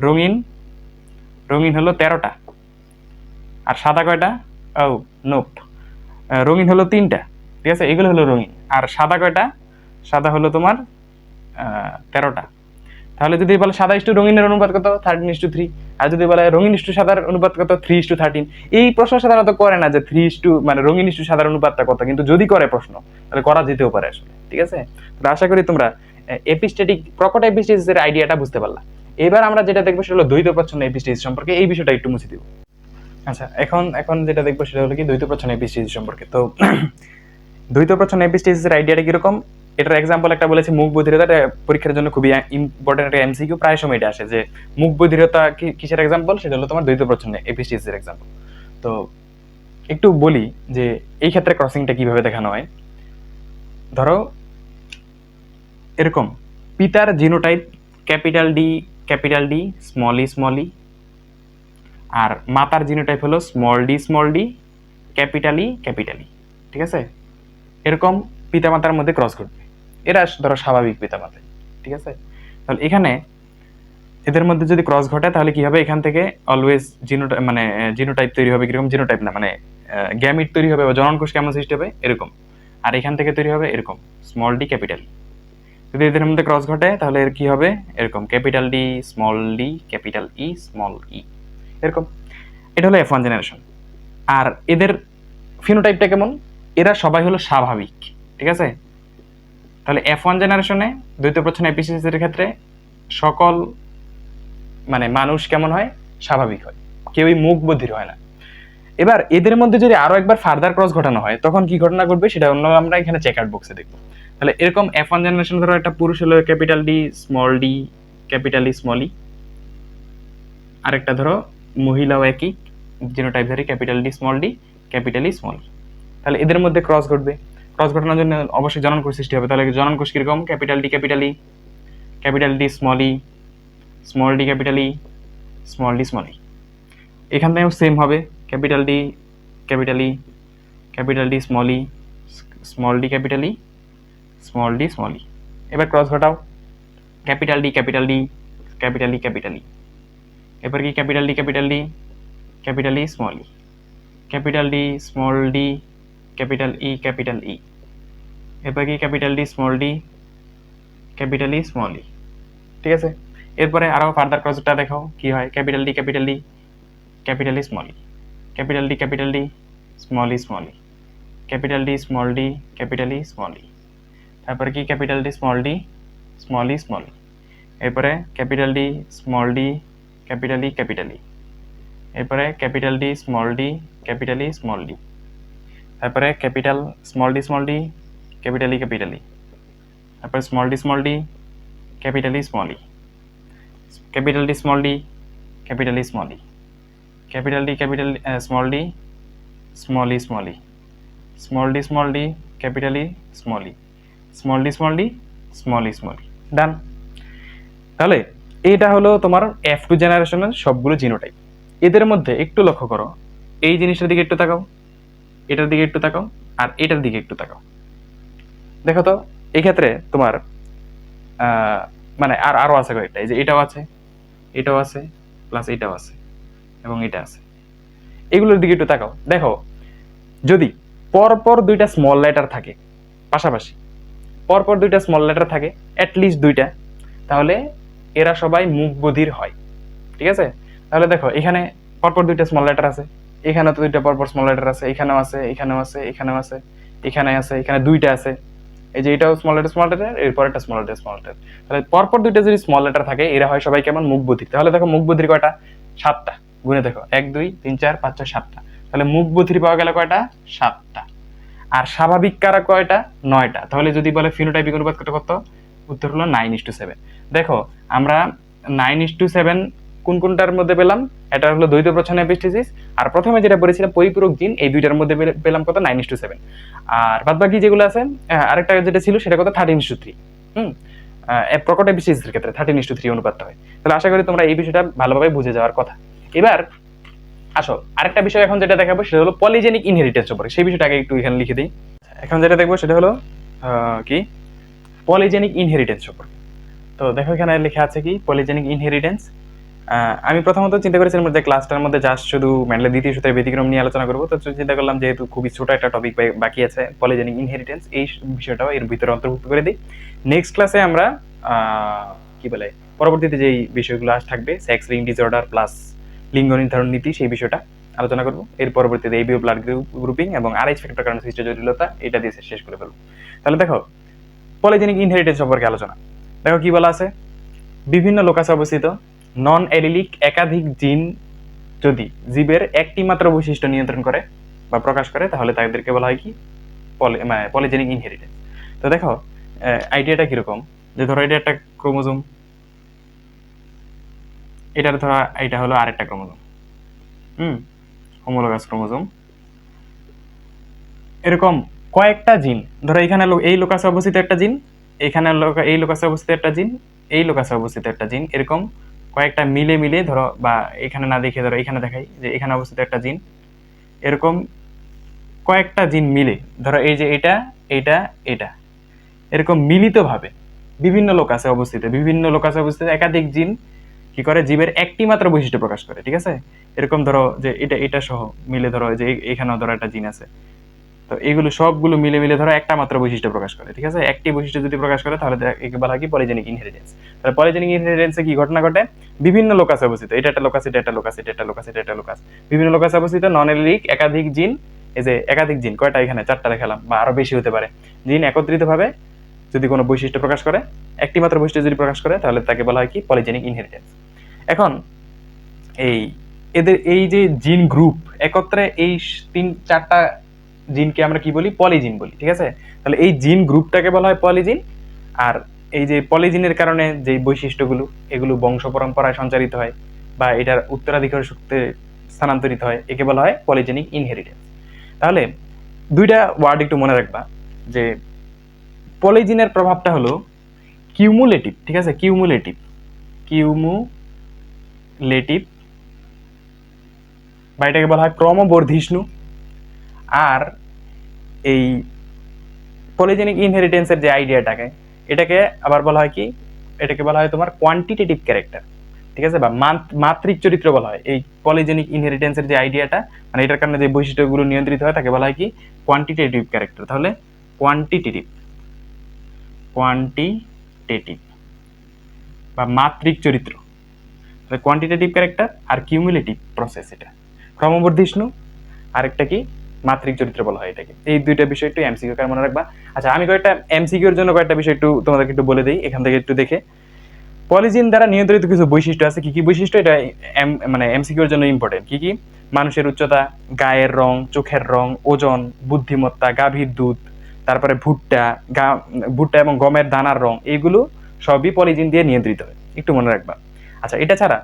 S1: রঙিন হলো 13টা, আর সাদা কয়টা, ও নোপ, রঙিন হলো 3টা, ঠিক আছে, এগুলো হলো রঙিন, আর সাদা কয়টা, সাদা হলো তোমার 13টা। তাহলে যদি বলে সাদা ইস্টু রঙিনের অনুপাত কত, 13:3, আর যদি বলে রঙিন ইস্টু সাদার অনুপাত কত, 3:13। এই প্রশ্ন সাধারণত করে না যে 3 মানে রঙিন ইস্টু সাদার অনুপাতটা কত, কিন্তু যদি করে প্রশ্ন তাহলে করা যেতেও পারে আসলে, ঠিক আছে। তো আশা করি তোমরা এপিস্ট্যাটিক প্রকট এপিস্টেসিসের আইডিয়াটা বুঝতে পারলা। এবার আমরা যেটা দেখবো সেটা হলো দ্বৈত প্রচ্ছন্ন এপিস্টেসিস সম্পর্কে, এই বিষয়টা একটু মুছে দিব। আচ্ছা, এখন যেটা দেখবো সেটা হলো কি দ্বৈত প্রচ্ছন্ন এপিস্টেসিস সম্পর্কে। তো দ্বৈত প্রচ্ছন্ন এপিস্টেসিসের আইডিয়াটা কিরকম, এটার এক্সাম্পল একটা বলেছি মুখ বধিরতা, পরীক্ষার জন্য খুবই ইম্পর্টেন্ট একটা এমসিকিউ, প্রায় সময় এটা আসে যে মুখ বধিরতা কিসের এক্সাম্পল, সেটা হলো তোমার দ্বৈত প্রচ্ছন্ন এপিস্টেসিসের এক্সাম্পল। তো একটু বলি যে এই ক্ষেত্রে ক্রসিংটা কিভাবে দেখানো হয়। ধরো এরকম পিতার জিনোটাইপ ক্যাপিটাল ডি স্মল ই, আর মাতার জিনোটাইপ হলো স্মল ডি ক্যাপিটাল ই, ঠিক আছে। এরকম পিতামাতার মধ্যে ক্রস ঘটবে, এরা ধরো স্বাভাবিক পিতামাতা, ঠিক আছে। তাহলে এখানে এদের মধ্যে যদি ক্রস ঘটে তাহলে কি হবে, এখান থেকে অলওয়েজ মানে জিনোটাইপ তৈরি হবে। কিরকম জিনোটাইপ না, মানে গ্যামিট তৈরি হবে বা জননকোষ কেমন সৃষ্টি হবে এরকম, আর এখান থেকে তৈরি হবে এরকম স্মল ডি ক্যাপিটাল। যদি এদের মধ্যে ক্রস ঘটে তাহলে এর কি হবে, এরকম capital D small D capital E small E, এরকম। এটা হলো F1 জেনারেশন। আর এদের ফিনোটাইপটা কেমন, এরা সবাই হলো স্বাভাবিক, ঠিক আছে। তাহলে F1 জেনারেশনে দ্বৈত প্রচ্ছন্ন এপিসিসের ক্ষেত্রে সকল মানে মানুষ কেমন হয়, স্বাভাবিক হয়, কেউই মুখ বধির হয় না। এবার এদের মধ্যে যদি আরো একবার ফার্দার ক্রস ঘটানো হয় তখন কি ঘটনা ঘটবে সেটা অন্য আমরা এখানে চেকার্ড বক্সে দেখবো। তাহলে এরকম F1 জেনারেশন ধরো একটা পুরুষ হলো capital D small D capital E small E, আরেকটা ধরো মহিলাও একই জিনোটাইপধারী capital D small D capital E small. তাহলে এদের মধ্যে ক্রস ঘটবে, ক্রস ঘটানোর জন্য অবশ্যই জননকোষ সৃষ্টি হবে। তাহলে জননকোষ কিরকম, capital D capital E capital D small E small D capital E small D small E. এখান থেকেও সেম হবে, capital D capital E capital D small E small D capital E small D small E. এবার cross ঘটাও, capital D capital D capital E capital E. এবার কি capital D capital D capital E small E capital D small D capital E capital E. এবার কি capital D small D capital E small E, ঠিক আছে। এরপরে আরো further ক্রসটা দেখাও কি হয়, capital D capital E capital E small E capital D capital D small E small E capital D small D capital E small E. তারপরে কি capital D small D small E small E. এরপরে capital D small D capital E capital E. এরপরে capital D small D capital E small D. তারপরে capital small D capital E capital E. তারপরে small D capital E small E capital D small D capital E small E capital D capital small D small E small E small D capital E small E small D small E small E. Done. তাহলে এটা হলো তোমার F2 জেনারেশনের সবগুলো genotype. এদের মধ্যে একটু লক্ষ্য করো, এই জিনিসটার দিকে একটু তাকাও, এটার দিকে একটু তাকাও, আর এটার দিকে একটু তাকাও। দেখো তো এই ক্ষেত্রে তোমার মানে আরো আছে কয়েকটা, এই যে এটাও আছে, এটাও আছে, প্লাস এটাও আছে এবং এটা আছে। এগুলোর দিকে একটু তাকাও, দেখো যদি পরপর দুইটা স্মল লেটার থাকে পাশাপাশি, পরপর দুইটা স্মল লেটার থাকে অ্যাটলিস্ট দুইটা, তাহলে এরা সবাই মুখ বধির হয়, ঠিক আছে। তাহলে দেখো এখানে পরপর দুইটা স্মল লেটার আছে, এখানে তো দুইটা পরপর স্মল লেটার আছে, এখানেও আছে, এখানেও আছে, এখানেও আছে, এখানে আছে, এখানে দুইটা আছে, এই যে এটাও স্মল লেটার এরপর একটা স্মল লেটার। তাহলে পরপর দুইটা যদি স্মল লেটার থাকে এরা হয় সবাই কেমন, মুখ বধির। তাহলে দেখো মুখ বধির কয়টা, 7টা, গুনে দেখো 1 2 3 4 5 6 7টা। তাহলে মুখ বধির পাওয়া গেল কয়টা, 7টা। আর স্বাভাবিক কারা কয়টা, 9টা। তাহলে যদি বলে ফিনোটাইপিক অনুপাত কত, উত্তর হলো 9:7। দেখো আমরা 9:7 কোনটার মধ্যে পেলাম, এটা হলো দ্বৈত প্রচ্ছন্ন এপিস্টিসিস, আর প্রথমে যেটা পড়েছিলাম পরিপূরক জিন, এই দুইটার মধ্যে পেলাম কত, 9:7। আর বাদবাকি যেগুলো আছে, আরেকটা যেটা ছিল সেটা কত, 13:3। প্রকট এপিস্টিসিসের ক্ষেত্রে 13:3 অনুপাতটা হয়। তাহলে আশা করি তোমরা এই বিষয়টা ভালোভাবে বুঝে যাওয়ার কথা। এবার আসো আরেকটা বিষয় এখন যেটা দেখাবো সেটা হলো পলিজেনিক ইনহেরিটেন্স সম্পর্কে, সেই বিষয়টা আগে একটু এখানে লিখে দিই। এখন যেটা দেখবো সেটা হলো কি, পলিজেনিক ইনহেরিটেন্স সম্পর্কে। তো দেখো এখানে লেখা আছে কি, পলিজেনিক ইনহেরিটেন্স। আমি প্রথমত চিন্তা করেছিলাম যে ক্লাসটার মধ্যে জাস্ট শুধু মেন্ডেলের দ্বিতীয় সূত্রের ব্যতিক্রম নিয়ে আলোচনা করবো, তো চিন্তা করলাম যেহেতু খুবই ছোট একটা টপিক বাকি আছে পলিজেনিক ইনহেরিটেন্স, এই বিষয়টাও এর ভিতরে অন্তর্ভুক্ত করে দিই। নেক্সট ক্লাসে আমরা কি বলে পরবর্তীতে যেই বিষয়গুলো থাকবে, সেক্স লিঙ্ক ডিসঅর্ডার প্লাস লিঙ্গ নির্ধারণ নীতি, সেই বিষয়টা আলোচনা করবো। এর পরবর্তীতে এবিও ব্লাড গ্রুপিং এবং আরএইচ ফ্যাক্টর কারণে সৃষ্ট জটিলতা, এটা দিয়ে শেষ করে ফেলবো। তাহলে দেখো পলিজেনিক ইনহেরিটেন্স সম্পর্কে আলোচনা। দেখো কি বলা আছে, বিভিন্ন লোকাসে অবস্থিত নন অ্যালিলিক একাধিক জিন যদি জীবের একটি মাত্র বৈশিষ্ট্য নিয়ন্ত্রণ করে বা প্রকাশ করে তাহলে তাদেরকে বলা হয় কি, পলিজেনিক ইনহেরিটেন্স। তো দেখো আইডিয়াটা কিরকম, যে ধরো এটা একটা ক্রোমোজোম, এটার ধরো এটা হলো আরেকটা ক্রোমোজোম, হোমোলোগাস ক্রোমোজোম। এরকম কয়েকটা জিন, ধরো এখানে এই লোকাসে অবস্থিত একটা জিন, এখানে এই লোকাসে অবস্থিত একটা জিন, এই লোকাসে অবস্থিত একটা জিন, এরকম কয়েকটা মিলে ধরো, বা এখানে না দেখে ধরো এখানে দেখাই যে এখানে অবস্থিত একটা জিন, এরকম কয়েকটা জিন মিলে ধরো এই যে এটা এটা এটা, এরকম মিলিতভাবে বিভিন্ন লোকাসে অবস্থিত একাধিক জিন কি করে, জীবের একটি মাত্র বৈশিষ্ট্য প্রকাশ করে। ঠিক আছে, এরকম ধরো যে এটা সহ মিলে ধরো যে এখানেও ধরো একটা জিন আছে, তো এইগুলো সবগুলো মিলে মিলে ধরো একটা মাত্র বৈশিষ্ট্য প্রকাশ করে। ঠিক আছে, একটি বৈশিষ্ট্য যদি প্রকাশ করে তাহলে একে বলা হয় কি পলিজেনিক ইনহেরিটেন্স। তাহলে পলিজেনিক ইনহেরিটেন্সে কি ঘটনা ঘটে, বিভিন্ন লোকাসে অবস্থিত, এটা একটা লোকাস, এটা একটা লোকাস, এটা একটা লোকাস, এটা একটা লোকাস, বিভিন্ন লোকাসে অবস্থিত নন এলিক একাধিক জিন, এই যে একাধিক জিন কয়টা, এখানে 4টা দেখালাম বা আরো বেশি হতে পারে, জিন একত্রিত ভাবে যদি কোনো বৈশিষ্ট্য প্রকাশ করে, একটি মাত্র বৈশিষ্ট্য যদি প্রকাশ করে, তাহলে তাকে বলা হয় কি পলিজেনিক ইনহেরিটেন্স। এখন এই এদের এই যে জিন গ্রুপ একত্রে এই 3-4টা জিনকে আমরা কি বলি, পলিজিন বলি। ঠিক আছে, তাহলে এই জিন গ্রুপটাকে বলা হয় পলিজিন। আর এই যে পলিজিনের কারণে যে বৈশিষ্ট্যগুলো, এগুলো বংশ পরম্পরায় সঞ্চারিত হয় বা এটার উত্তরাধিকার সূত্রে স্থানান্তরিত হয়, একে বলা হয় পলিজেনিক ইনহেরিটেন্স। তাহলে দুইটা ওয়ার্ড একটু মনে রাখবা, যে পলিজিনের প্রভাবটা হলো কিউমুলেটিভ। ঠিক আছে, কিউমুলেটিভ, কিউমুলেটিভ বা এটাকে বলা হয় ক্রমবর্ধিষ্ণু। আর এই পলিজেনিক ইনহেরিটেন্সের যে আইডিয়াটাকে, এটাকে আবার বলা হয় কি, এটাকে বলা হয় তোমার কোয়ান্টিটেটিভ ক্যারেক্টার। ঠিক আছে, বা মাত্রিক চরিত্র বলা হয় এই পলিজেনিক ইনহেরিটেন্সের যে আইডিয়াটা, মানে এটার কারণে যে বৈশিষ্ট্যগুলো নিয়ন্ত্রিত হয় তাকে বলা হয় কি কোয়ান্টিটেটিভ ক্যারেক্টার। তাহলে কোয়ান্টিটেটিভ, কোয়ান্টিটেটিভ বা মাত্রিক চরিত্র, তাহলে কোয়ান্টিটেটিভ ক্যারেক্টার আর কিউমুলেটিভ প্রসেস, এটা ক্রমবর্ধিষ্ণু, আরেকটা কি মাত্রিক চরিত্র বলা হয় এটাকে। এই দুইটা বিষয় একটু এমসিকিউ কার মনে রাখবা। আচ্ছা, আমি কয়েকটা এমসিকিউর জন্য কয়েকটা বিষয় একটু তোমাদেরকে একটু বলে দিই, এখান থেকে একটু দেখে। পলিজিন দ্বারা নিয়ন্ত্রিত কিছু বৈশিষ্ট্য আছে, কি কি বৈশিষ্ট্য, এটা মানে এমসিকিউর জন্য ইম্পর্টেন্ট। কি কি, মানুষের উচ্চতা, গায়ের রং, চোখের রং, ওজন, বুদ্ধিমত্তা, গাভীর দুধ, তারপরে ভুট্টা এবং গমের দানার রং, এইগুলো সবই পলিজিন দিয়ে নিয়ন্ত্রিত হয়, একটু মনে রাখবা। আচ্ছা, এটা ছাড়া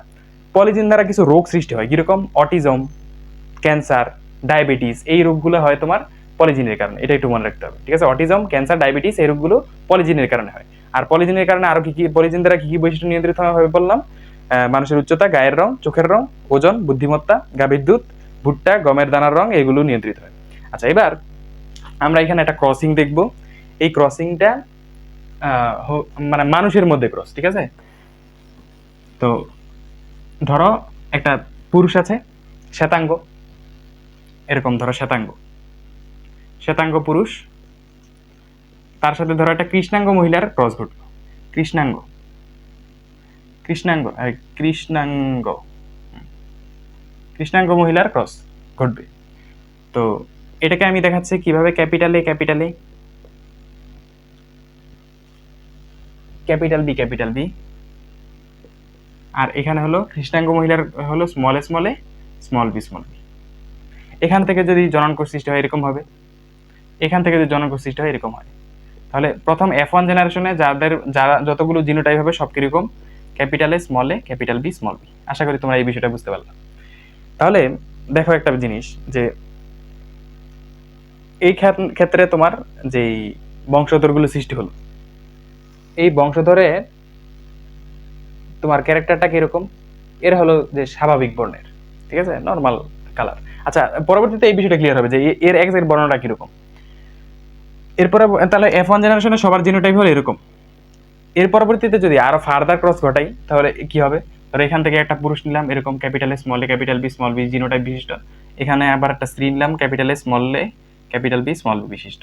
S1: পলিজিন দ্বারা কিছু রোগ সৃষ্টি হয়, কিরকম, অটিজম, ক্যান্সার, ডায়াবেটিস, এই রোগগুলো হয় তোমার পলিজিনের কারণে, এটা একটু মনে রাখতে হবে। ঠিক আছে, অটিজম, ক্যান্সার, ডায়াবেটিস এই রোগগুলো পলিজিনের কারণে হয়। আর পলিজিনের কারণে আরো কি কি, পলিজিন দ্বারা কি কি বৈশিষ্ট্য নিয়ন্ত্রিত হবে বললাম, মানুষের উচ্চতা, গায়ের রং, চোখের রং, ওজন, বুদ্ধিমত্তা, গাভীর দুধ, ভুট্টা, গমের দানার রং, এগুলো নিয়ন্ত্রিত হয়। আচ্ছা, এবার আমরা এখানে একটা ক্রসিং দেখব। এই ক্রসিংটা মানে মানুষের মধ্যে ক্রস। ঠিক আছে, তো ধরো একটা পুরুষ আছে শ্বেতাঙ্গ, এরকম ধরো শ্বেতাঙ্গ পুরুষ, তার সাথে ধরো একটা কৃষ্ণাঙ্গ মহিলার ক্রস ঘটলো, কৃষ্ণাঙ্গ কৃষ্ণাঙ্গ কৃষ্ণাঙ্গ কৃষ্ণাঙ্গ মহিলার ক্রস ঘটবে। তো এটাকে আমি দেখাচ্ছি কিভাবে, ক্যাপিটাল বি, ক্যাপিটাল বি, আর এখানে হলো কৃষ্ণাঙ্গ মহিলার হলো স্মল এ, স্মল বি। এখান থেকে যদি জননক সৃষ্টি হয় এরকম হবে, এখান থেকে যদি জননক সৃষ্টি হয় এরকম হয়। তাহলে প্রথম F1 জেনারেশনে যারা যতগুলো জিনোটাইপ হবে সব কিরকম, capital A, small A, capital B, small B. আশা করি তোমরা এই বিষয়টা বুঝতে পারলে। তাহলে দেখো একটা জিনিস, যে এই ক্ষেত্রে তোমার যেই বংশধরগুলো সৃষ্টি হলো, এই বংশধরে তোমার ক্যারেক্টারটা কিরকম, এর হলো যে স্বাভাবিক বর্ণের। ঠিক আছে, নর্মাল কালার। আচ্ছা, পরবর্তীতে এই বিষয়টা ক্লিয়ার হবে যে এর এক্সাক্ট বর্ণটা কিরকম। এরপরে তাহলে F1 জেনারেশনে সবার জিনোটাইপ হলো এরকম। এর পরবর্তীতে যদি আরো ফার্দার ক্রস ঘটাই তাহলে কি হবে, ধরো এখান থেকে একটা পুরুষ নিলাম এরকম capital A, small A, capital B, small B genotype বিশিষ্ট, এখানে আবার একটা স্ত্রী নিলাম capital A, small A, capital B, small B বিশিষ্ট।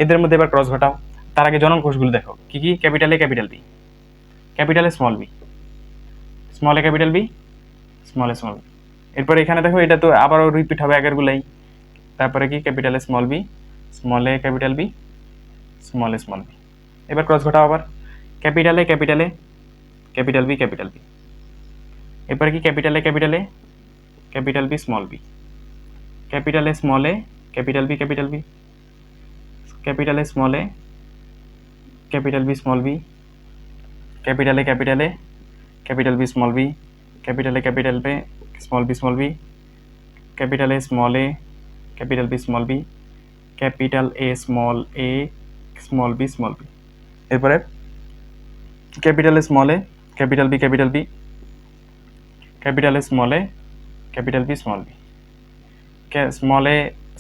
S1: এদের মধ্যে এবার ক্রস ঘটাও। তার আগে জনন কোষগুলো দেখো, কি কি, capital A, capital B, capital A, small B, small A, capital B, small A, small B. এরপরে এখানে দেখো এটা তো আবারও রিপিট হবে আগের গুলাই। তারপরে কি, capital A, small B, small A, capital B, small A, small B. এবার ক্রস ঘটাও আবার, capital A, capital A, capital B, capital B. এরপরে কি, capital A, capital A, capital B, small B, capital A, small A, capital B, capital B, capital A, small A, capital B, small B, capital A, capital A, capital B, small B, capital A, capital B, small B, small B, capital A, small A, capital B, small B, capital A, small A, small B, small B. এরপরে capital A, small A, capital B, capital B, capital A, small A, capital B, small B,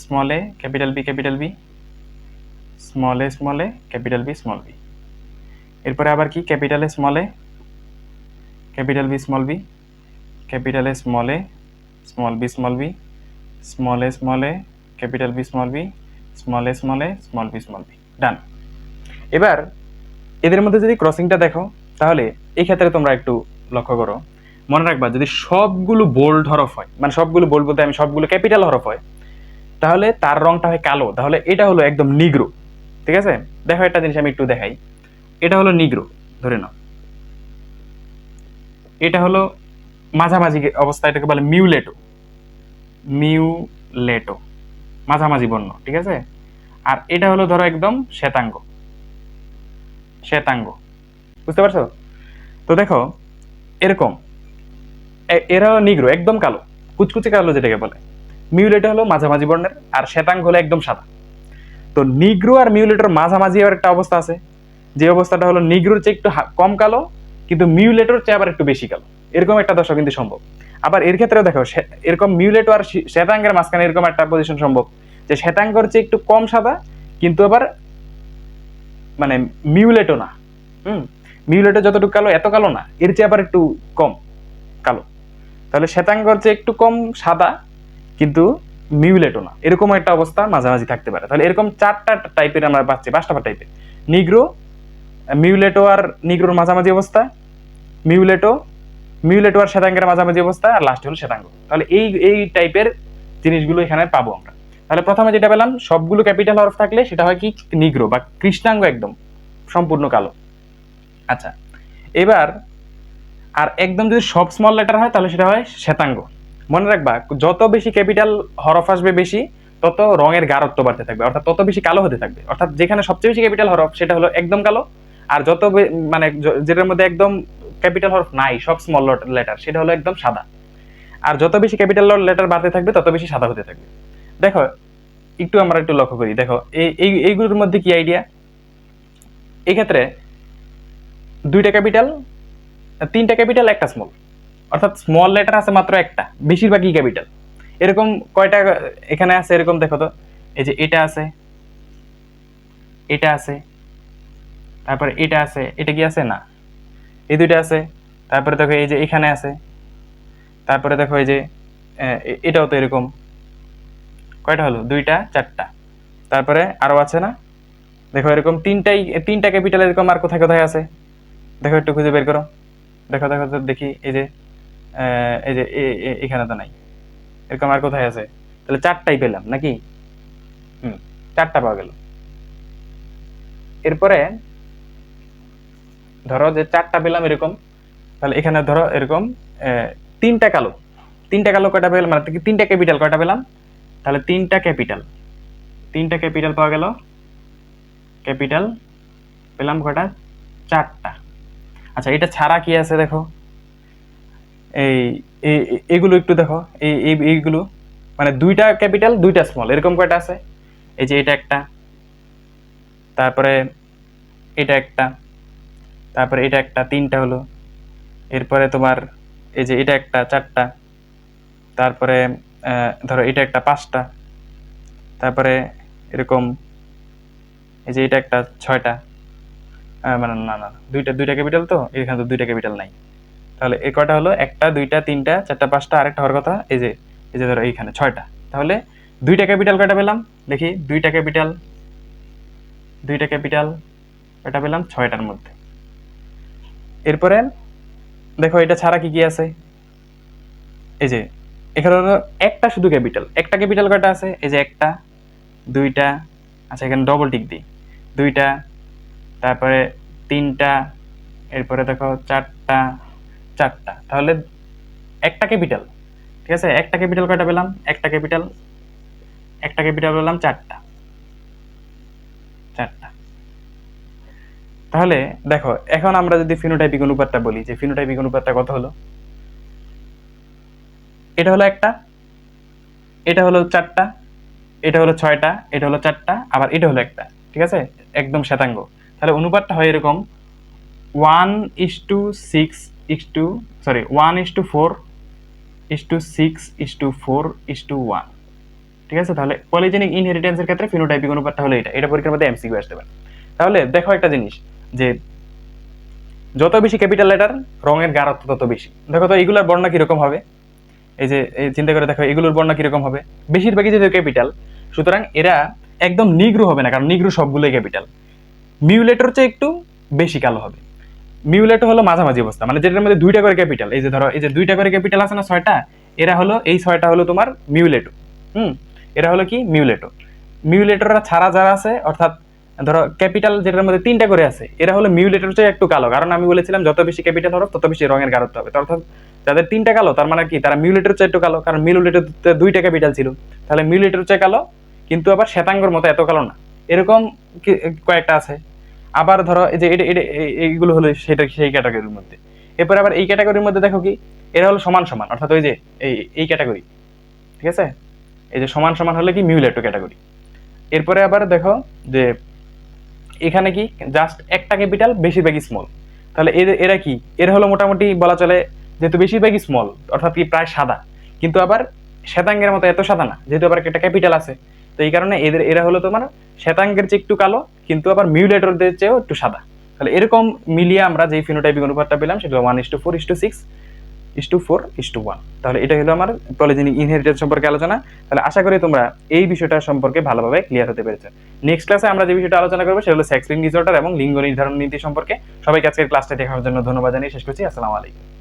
S1: small A, capital B, capital B, small A, capital B, small B. এরপরে আবার কি, capital A, small A, capital B, small B, capital A, small B small B, small A, capital B small B, small A, small B. Done. এবার এদের মধ্যে যদি ক্রসিংটা দেখো, তাহলে এই ক্ষেত্রে তোমরা একটু লক্ষ্য করো, মনে রাখবা যদি সবগুলো বোল্ড হরফ হয়, মানে সবগুলো বোল্ড বলতে আমি সবগুলো ক্যাপিটাল হরফ হয়, তাহলে তার রংটা হয় কালো, তাহলে এটা হলো একদম নিগ্রো। ঠিক আছে, দেখো একটা জিনিস আমি একটু দেখাই, এটা হলো নিগ্রো ধরে নাও, এটা হলো মাঝামাঝি অবস্থা, এটাকে বলে মিউলেটো, মাঝামাঝি বর্ণ। ঠিক আছে, আর এটা হলো ধরো একদম শ্বেতাঙ্গ, বুঝতে পারছো? তো দেখো এরকম এরা নিগ্রো একদম কালো, কুচকুচে কালো যেটাকে বলে। মিউলেটো হলো মাঝামাঝি বর্ণের, আর শ্বেতাঙ্গ হলো একদম সাদা। তো নিগ্রো আর মিউলেটোর মাঝামাঝি আবার একটা অবস্থা আছে, যে অবস্থাটা হলো নিগ্রোর চেয়ে একটু কম কালো, কিন্তু মিউলেটোর চেয়ে আবার একটু বেশি কালো। এরকম একটা দশা কিন্তু সম্ভব। আবার এর ক্ষেত্রেও দেখো এরকম মিউলেটো আর শ্বেতাঙ্গের মাঝখানে এরকম একটা পজিশন সম্ভব, যে শ্বেতাঙ্গর চেয়ে একটু কম সাদা, কিন্তু আবার মানে মিউলেটো না। মিউলেটো যতটুকু কালো এত কালো না, এর চেয়ে আবার একটু কম কালো। তাহলে শ্বেতাঙ্গর চেয়ে একটু কম সাদা, কিন্তু মিউলেটো না, এরকম একটা অবস্থা মাঝামাঝি থাকতে পারে। তাহলে এরকম 4টা টাইপের আমরা পাচ্ছি, 5টা টাইপের নিগ্রো, মিউলেটো আর নিগ্রোর মাঝামাঝি অবস্থা, মিউলেটো আর শ্বেতাঙ্গের মাঝামাঝি অবস্থা, আর লাস্ট হলো শ্বেতাঙ্গ। তাহলে এই টাইপের জিনিসগুলো এখানে পাবো আমরা। তাহলে প্রথমে যেটা পেলাম, সবগুলো ক্যাপিটাল হরফ থাকলে সেটা হয় কি নিগ্রো বা কৃষ্ণাঙ্গ, একদম সম্পূর্ণ কালো। আচ্ছা, এবার আর একদম যদি সব স্মল লেটার হয় তাহলে সেটা হয় শ্বেতাঙ্গ। মনে রাখবা যত বেশি ক্যাপিটাল হরফ আসবে বেশি, তত রঙের গাঢ়ত্ব বাড়তে থাকবে, অর্থাৎ তত বেশি কালো হতে থাকবে। অর্থাৎ যেখানে সবচেয়ে বেশি ক্যাপিটাল হরফ সেটা হলো একদম কালো, আর যত মানে যেটার মধ্যে একদম ক্যাপিটাল হরফ নাই, সব স্মল লেটার, সেটা হলো একদম সাদা। আর যত বেশি ক্যাপিটাল লেটার বাড়তে থাকবে তত বেশি সাদা হতে থাকবে। দেখো আমরা একটু লক্ষ্য করি, দেখো এইগুলোর মধ্যে কি আইডিয়া। এই ক্ষেত্রে 2টা ক্যাপিটাল, 3টা ক্যাপিটাল, একটা স্মল, অর্থাৎ স্মল লেটার আছে মাত্র একটা, বেশিরভাগই ক্যাপিটাল। এরকম কয়টা এখানে আছে, এরকম দেখো তো, এই যে এটা আছে, এটা আছে, তারপরে এটা আছে, এটা কি আছে না, এই দুইটা আছে, তারপরে দেখো এই যে এখানে আছে, তারপরে দেখো এই যে এটাও তো এরকম, কয়টা হলো, 2টা 4টা, তারপরে আরো আছে না, দেখো এরকম 3টা ক্যাপিটাল, এরকম আর কোথায় কোথায় আছে দেখো, একটু খুঁজে বের করো, দেখো দেখো তো দেখি, এই যে এখানে তো নাই, এরকম আর কোথায় আছে? তাহলে 4টাই পেলাম নাকি? 4টা পাওয়া গেল। এরপরে ধরো যে 4টা পেলাম এরকম, তাহলে এখানে ধরো এরকম 3টা কালো, কয়টা পেলাম, মানে 3টা ক্যাপিটাল কয়টা পেলাম, তাহলে 3টা ক্যাপিটাল পাওয়া গেল। ক্যাপিটাল পেলাম কয়টা, 4টা। আচ্ছা, এটা ছাড়া কি আছে দেখো, এই এগুলো একটু দেখো, এইগুলো মানে 2টা ক্যাপিটাল 2টা স্মল, এরকম কয়টা আছে, এই যে এটা একটা, তারপরে এটা একটা, তারপরে এটা একটা, 3টা হলো। এরপরে তোমার এই যে এটা একটা, 4টা, তারপরে ধরো এটা একটা, 5টা, তারপরে এরকম এই যে এটা একটা, 6টা, মানে না দুইটা ক্যাপিটাল, তো এখানে তো 2টা ক্যাপিটাল নাই। তাহলে এই কয়টা হলো, 1টা 2টা 3টা 4টা 5টা, আরেকটা হওয়ার কথা, এই যে ধরো এইখানে 6টা। তাহলে 2টা ক্যাপিটাল কয়টা পেলাম দেখি, 2টা ক্যাপিটাল কয়টা পেলাম, 6টার মধ্যে। এরপরে দেখো এটা ছাড়া কি কি আছে, এই যে এখানে হলো একটা শুধু ক্যাপিটাল, একটা ক্যাপিটাল কয়টা আছে, এই যে 1টা 2টা, আচ্ছা এখানে ডবল টিক দিই, 2টা, তারপরে 3টা, এরপরে দেখো 4টা, তাহলে একটা ক্যাপিটাল। ঠিক আছে, একটা ক্যাপিটাল কয়টা পেলাম, একটা ক্যাপিটাল পেলাম 4টা। তাহলে দেখো এখন আমরা যদি ফিনোটাইপিক অনুপাতটা বলি, যে ফিনোটাইপিক অনুপাতটা কত হলো, এটা হলো একটা, এটা হলো 4টা, এটা হলো 6টা, এটা হলো 4টা, আবার এটা হলো একটা। ঠিক আছে, একদম শ্বেতাঙ্গ। তাহলে অনুপাতটা হয় এরকম 1:4:6:4:1। ঠিক আছে, তাহলে পলিজেনিক ইনহেরিটেন্সের ক্ষেত্রে ফিনোটাইপিক অনুপাতটা হলো এটা পরীক্ষার মধ্যে এমসিকিউ আসতে পারে। তাহলে দেখো একটা জিনিস, যে যত বেশি ক্যাপিটাল লেটার রঙের গাঢ়ত্ব তত বেশি। দেখো তো এইগুলোর বর্ণ কিরকম হবে, এই চিন্তা করে দেখো এগুলোর বর্ণ কিরকম হবে, বেশিরভাগই যেহেতু ক্যাপিটাল, সুতরাং এরা একদম নিগ্রু হবে না, কারণ নিগ্রু সবগুলোই ক্যাপিটাল। মিউলেটর চেয়ে একটু বেশি কালো হবে। মিউলেটো হলো মাঝামাঝি অবস্থা, মানে যেটার মধ্যে দুইটা করে ক্যাপিটাল, এই যে ধরো এই যে দুইটা করে ক্যাপিটাল আছে না ছয়টা, এরা হলো এই ছয়টা হলো তোমার মিউলেটো। এরা হলো কি মিউলেটো। মিউলেটররা ছাড়া যারা আছে, অর্থাৎ ধরো ক্যাপিটাল যেটার মধ্যে তিনটা করে আছে, এরা হলো মিউলেটর চেয়ে একটু কালো, কারণ আমি বলেছিলাম যত বেশি ক্যাপিটাল হরফ তত বেশি রঙের গাঢ়ত্ব হবে। অর্থাৎ যাদের তিনটা কালো তার মানে কি তারা মিউলেটর চেয়ে একটু কালো, কারণ মিউলেটর দুইটা ক্যাপিটাল ছিল, তাহলে মিউলেটর চেয়ে কালো, কিন্তু আবার শ্বেতাঙ্গর মতো এত কালো না, এরকম কয়েকটা আছে। আবার ধরো এই যে এইগুলো হলো সেটা সেই ক্যাটাগরির মধ্যে। এরপর আবার এই ক্যাটাগরির মধ্যে দেখো কি এরা হলো সমান সমান, অর্থাৎ ওই যে এই ক্যাটাগরি, ঠিক আছে, এই যে সমান সমান হলে কি মিউলেটো ক্যাটাগরি। এরপরে আবার দেখো যে এখানে কি জাস্ট একটা ক্যাপিটাল বেশিরভাগই স্মল, তাহলে এরা কি, এরা হলো মোটামুটি বলা চলে যেহেতু বেশিরভাগই স্মল, অর্থাৎ কি প্রায় সাদা, কিন্তু আবার শ্বেতাঙ্গের মতো এত সাদা না, যেহেতু আবার একটা ক্যাপিটাল আছে, তো এই কারণে এরা হলো তোমার শ্বেতাঙ্গের চেয়ে একটু কালো, কিন্তু আবার মিউলেটরদের চেয়েও একটু সাদা। তাহলে এরকম মিলিয়ে আমরা যে ফিনোটাইপিক অনুপাতটা পেলাম সেটা 1:4:6:4:1। তাহলে এটা হলো আমার পলিজেনিক ইনহেরিটেন্স সম্পর্কে আলোচনা। তাহলে আশা করি তোমরা এই বিষয়টা সম্পর্কে ভালোভাবে ক্লিয়ার হতে পেরেছো। নেক্সট ক্লাসে আমরা যে বিষয়টা আলোচনা করবো সেটা হলো সেক্স লিঙ্ক ডিসঅর্ডার এবং লিঙ্গ নির্ধারণ নীতি সম্পর্কে। সবাইকে আজকের ক্লাসটা দেখার জন্য ধন্যবাদ জানিয়ে শেষ করছি। আসসালামু আলাইকুম।